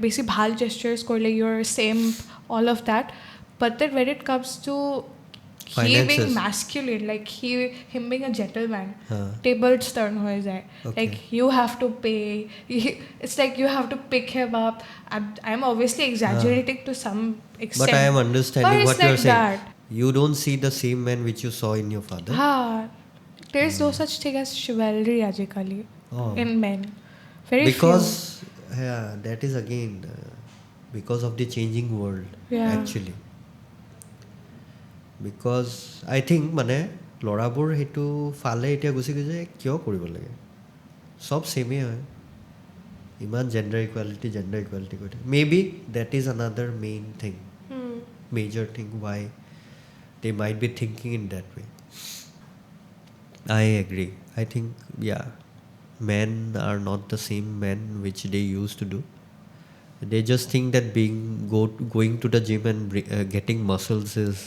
basic bhal gestures, like you're same, all of that. But then when it comes to he being Finances. masculine, like him being a gentleman, Huh. table turn ho jaye. Okay. Like you have to pay. It's like you have to pick him up. I'm obviously exaggerating to some extent. But I am understanding But what it's you are like saying. that. You don't see the same man which you saw in your father. There's no such thing as chivalry ajikali Oh. in men. Very Because that is again because of the changing world. Yeah. Actually. Because I think ল'ৰাবোৰ সেইটো ফালে এতিয়া Gucci গৈছে কিয় কৰিব লাগে চব ছেমেই হয় ইমান জেণ্ডাৰ ইকুৱেলিটি কৰি থাকে maybe that is another main thing major thing why they might be thinking in that way I agree. I think, men are not the same men which they used to do. They just think that going to the gym and getting muscles is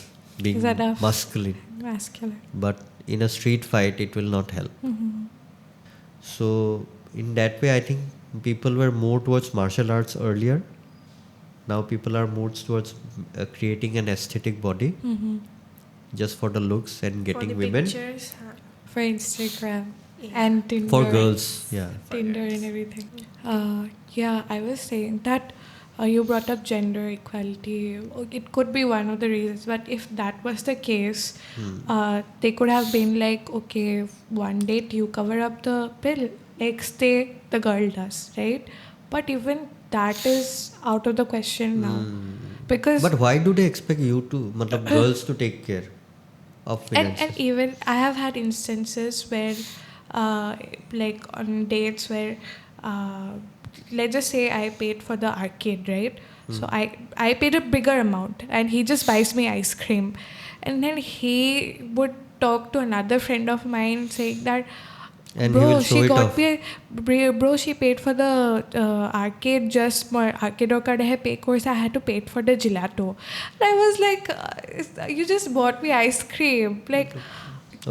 being Is enough. masculine. masculine. But in a street fight, it will not help. So, in that way, I think people were more towards martial arts earlier. Now people are more towards creating an aesthetic body just for the looks and for getting the women. pictures For Instagram Yeah. and Tinder. For girls, yeah. Tinder and everything. I was saying that you brought up gender equality. It could be one of the reasons, but if that was the case, they could have been like, okay, one date you cover up the bill, next day the girl does, right? But even that is out of the question now. Because But why do they expect you to, girls to take care of finances? and even I have had instances where like on dates where let's just say I paid for the arcade, right? So I paid a bigger amount and he just buys me ice cream, and then he would talk to another friend of mine saying that And he bro, will show she it got off. bro, she paid for the arcade, just more arcade or card pay course. I had to pay for the gelato. And I was like, you just bought me ice cream, like.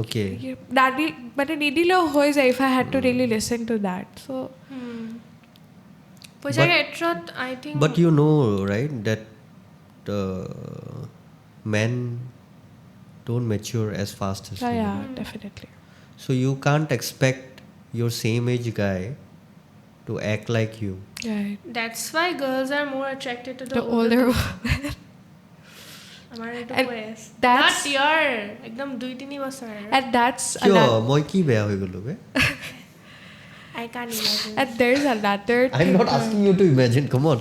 Okay. But an ideal if I had to really listen to that. So পইচাৰ ক্ষেত্ৰত I think But you know, right, that men don't mature as fast as women. yeah, definitely. So you can't expect your same age guy to act like you. Right. that's why girls are more attracted to The older people. woman. আমাৰ এইটো And কৈ আছে that's- Not your একদম 2-3 বছৰ And that's কিয় another, মই কি বেয়া হৈ গ'লো বে I can't imagine and there's another I'm thing. not asking you to imagine, come on.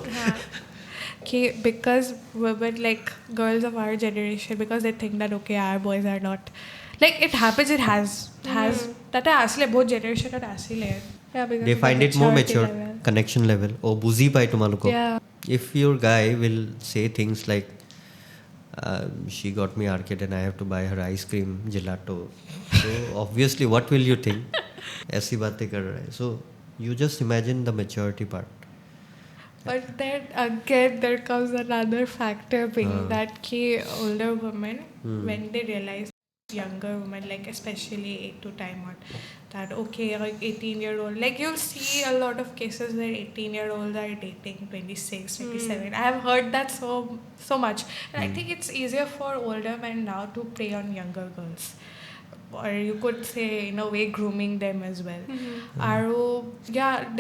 Okay, because women, like girls of our generation, because they think that okay, our boys are not like it happens. It has that asile both generation that asile. Yeah, because They of the find it more maturity mature, level. connection level. Oh, buzi pai tumaloko. Yeah. If your guy will say things like, she got me arcade and I have to buy her ice cream, gelato. So obviously, what will you think? ऐसी बातें कर रहा है. So you just imagine the maturity part. But then again, there comes another factor being that older women, when they realize younger women, like especially 8 to 10 on, that okay, like 18-year-old, like you'll see a lot of cases where 18-year-olds are dating 26, 27. I have heard that so much. And I think it's easier for older men now to prey on younger girls. Or you could say in a way grooming them as well.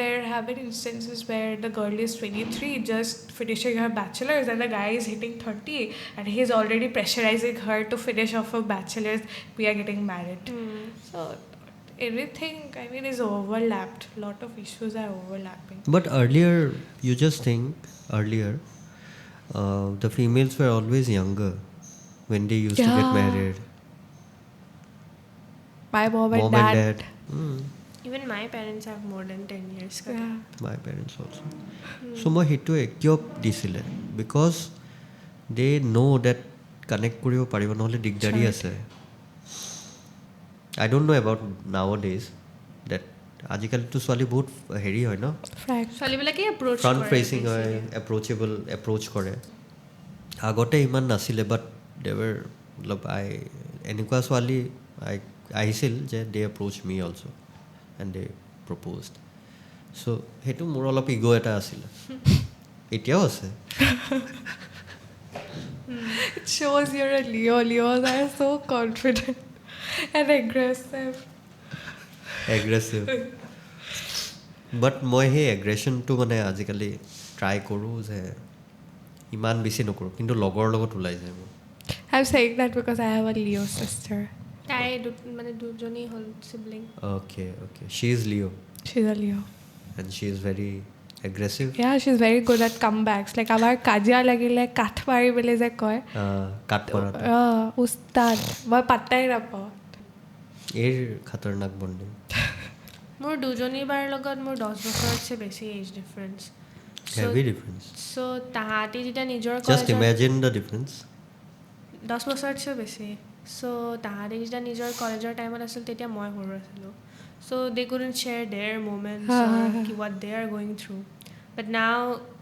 There have been instances where the girl is 23 just finishing her bachelor's and the guy is hitting 30 and he's already pressurizing her to finish off her bachelor's. We are getting married. So everything, I mean, is overlapped. A lot of issues are overlapping. But earlier, you just think earlier, the females were always younger when they used to get Yeah. married. My mom and Mom dad. and dad. Even my parents have more than 10 years. Yeah. My parents also. So মই সেইটোৱে কিয় দিছিলে because they ন' date connect কৰিব পাৰিব নহ'লে দিগদাৰী আছে I don't know' about nowadays that আজিকালিতো ছোৱালী বহুত হেৰি হয় ন ছোৱালীবিলাকে এপ্ৰ'চ ফ্ৰণ্ট ফেচিং হয় এপ্ৰ'চেবল এপ্ৰ'চ কৰে আগতে ইমান নাছিলে বাট দেৱাৰ মতলব এনেকুৱা ছোৱালী আহিছিল যে they approach me also' and they proposed so' সেইটো মোৰ অলপ ইগ' এটা আছিলে এতিয়াও আছে It shows you're a Leo. Leos are so confident and aggressive. Aggressive but মই সেই এগ্ৰেশ্যনটো মানে আজিকালি ট্ৰাই কৰোঁ যে ইমান বেছি নকৰোঁ কিন্তু লগৰ লগত ওলাই যায় মোৰ I'm saying that because I have a Leo sister. তাই মানে দুজনী হ'ল sibling okay okay she is Leo' She's a Leo. And she is very aggressive Yeah, she's very good at comebacks. Like আমাৰ কাজিয়া লাগিলে কাঠ মাৰি বুলি যে কয় কাট মৰাটো উস্তাদ মই পাত্তাই নাপাওঁ এইৰ খাতৰনাক বণ্ডিং মোৰ দুজনী বাৰ লগত মোৰ 10 বছৰতছে বেছি এজ ডিফাৰেঞ্চ হেভি ডিফাৰেঞ্চ চ' তাহাঁতি যেতিয়া নিজৰ জাষ্ট ইমেজিন দ্য ডিফাৰেঞ্চ 10 বছৰতছেও বেছি চ' তাহাঁতি যেতিয়া নিজৰ কলেজৰ টাইমত আছিল তেতিয়া মই সৰু আছিলোঁ so' they couldn't share their moments what they are going through but now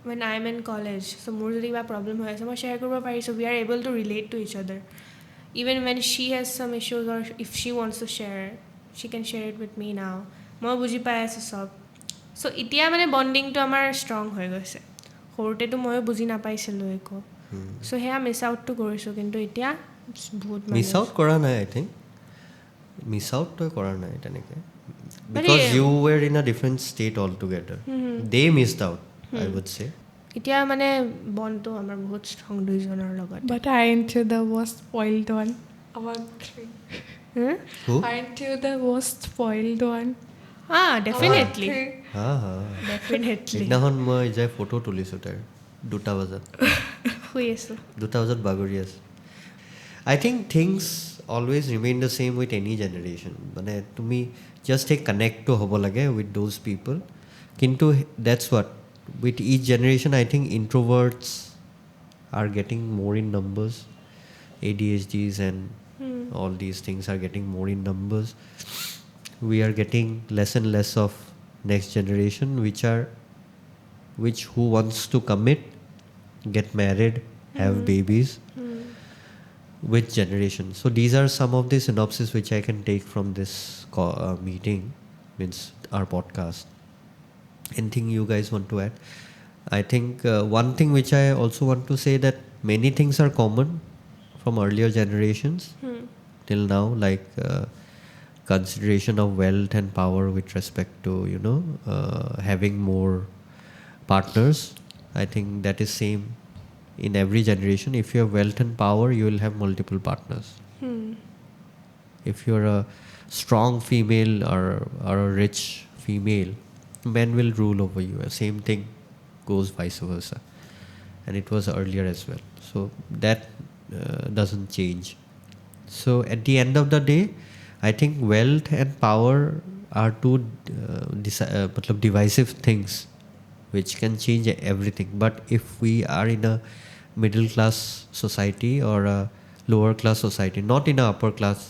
when I am in college so' মোৰ যদি কিবা প্ৰব্লেম হৈ আছে মই শ্বেয়াৰ কৰিব পাৰিছোঁ we are able to relate to each other even when she has some issues or if she wants to share she can share it with me now মই বুজি পাই আছোঁ চব চ' এতিয়া মানে বণ্ডিংটো আমাৰ ষ্ট্ৰং হৈ গৈছে সৰুতেতো ময়ো বুজি নাপাইছিলোঁ একো চ' সেয়া মিছ আউটটো কৰিছোঁ কিন্তু এতিয়া বহুত মিছ আউট কৰা নাই আই থিংক মিছ আউট তই কৰা নাই তেনেকৈ because you were in a different state altogether they missed out I would say এতিয়া মানে বণ্ডটো আমাৰ বহুত ষ্ট্ৰং দুইজনৰ লগত But aren't you the most spoiled one among three? Who? Aren't you the most spoiled one? Definitely হা হা definitely সেইদিনাখন মই যাই ফটো তুলিছোঁ তাৰ 2টা বজাত শুই আছোঁ 2টা বজাত বাগৰি আছে I think things always remain the same with any generation মানে তুমি জাষ্ট সেই কানেক্টটো হ'ব লাগে উইথ দ'জ পিপল কিন্তু that's what with each generation I think introverts are getting more in numbers ADHDs and all these things are getting more in numbers we are getting less and less of next generation which who wants to commit get married have babies with generation so these are some of the synopsis which I can take from this meeting means our podcast anything you guys want to add I think one thing which I also want to say that many things are common from earlier generations till now like consideration of wealth and power with respect to having more partners I think that is same in every generation if you have wealth and power you will have multiple partners if you're a strong female or a rich female men will rule over you same thing goes vice versa and it was earlier as well so that doesn't change so at the end of the day I think wealth and power are two divisive things which can change everything but if we are in a middle class society or a lower class society not in a upper class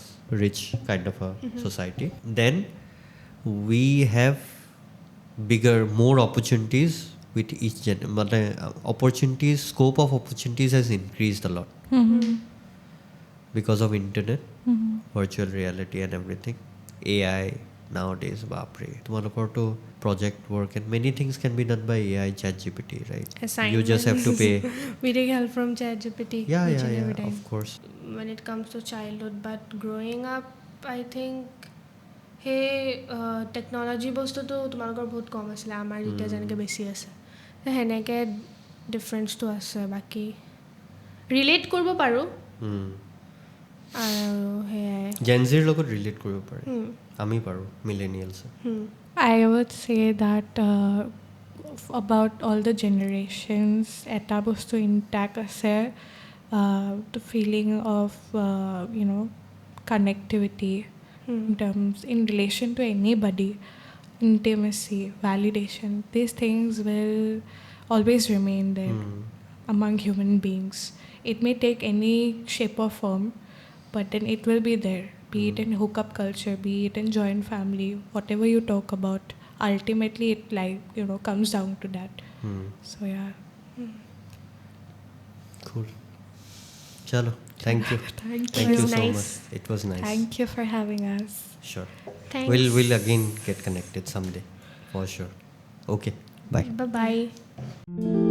rich kind of a society then we have more opportunities with each opportunities scope of opportunities has increased a lot because of internet virtual reality and everything AI nowadays bapre tumalokor to project work and many things can be done by AI ChatGPT right you just have to pay we take help from ChatGPT yeah of course when it comes to childhood but growing up I think hey technology বস্তুটো তোমালোকৰ বহুত কম আছিলে আমাৰ যেতিয়া যেনেকৈ বেছি আছে সেনেকৈ ডিফাৰেঞ্চটো আছে বাকী ৰিলেট কৰিব পাৰোঁ আৰু সেয়াই জেনজিৰ লগত ৰিলেট কৰিব পাৰে আমি পাৰোঁ millennials I would say that about all the generations, eta bostu intact ase, the feeling of connectivity in terms in relation to anybody, intimacy, validation. These things will always remain there among human beings. It may take any shape or form, but then it will be there. Be it in hookup culture, be it in joint family, whatever you talk about, ultimately it comes down to that. So yeah. Cool. Chalo, thank you. Thank Thank you. you was so nice. much. It was nice. Thank you for having us. Sure. Thanks. We'll again get connected someday, for sure. Okay. Bye. Bye-bye.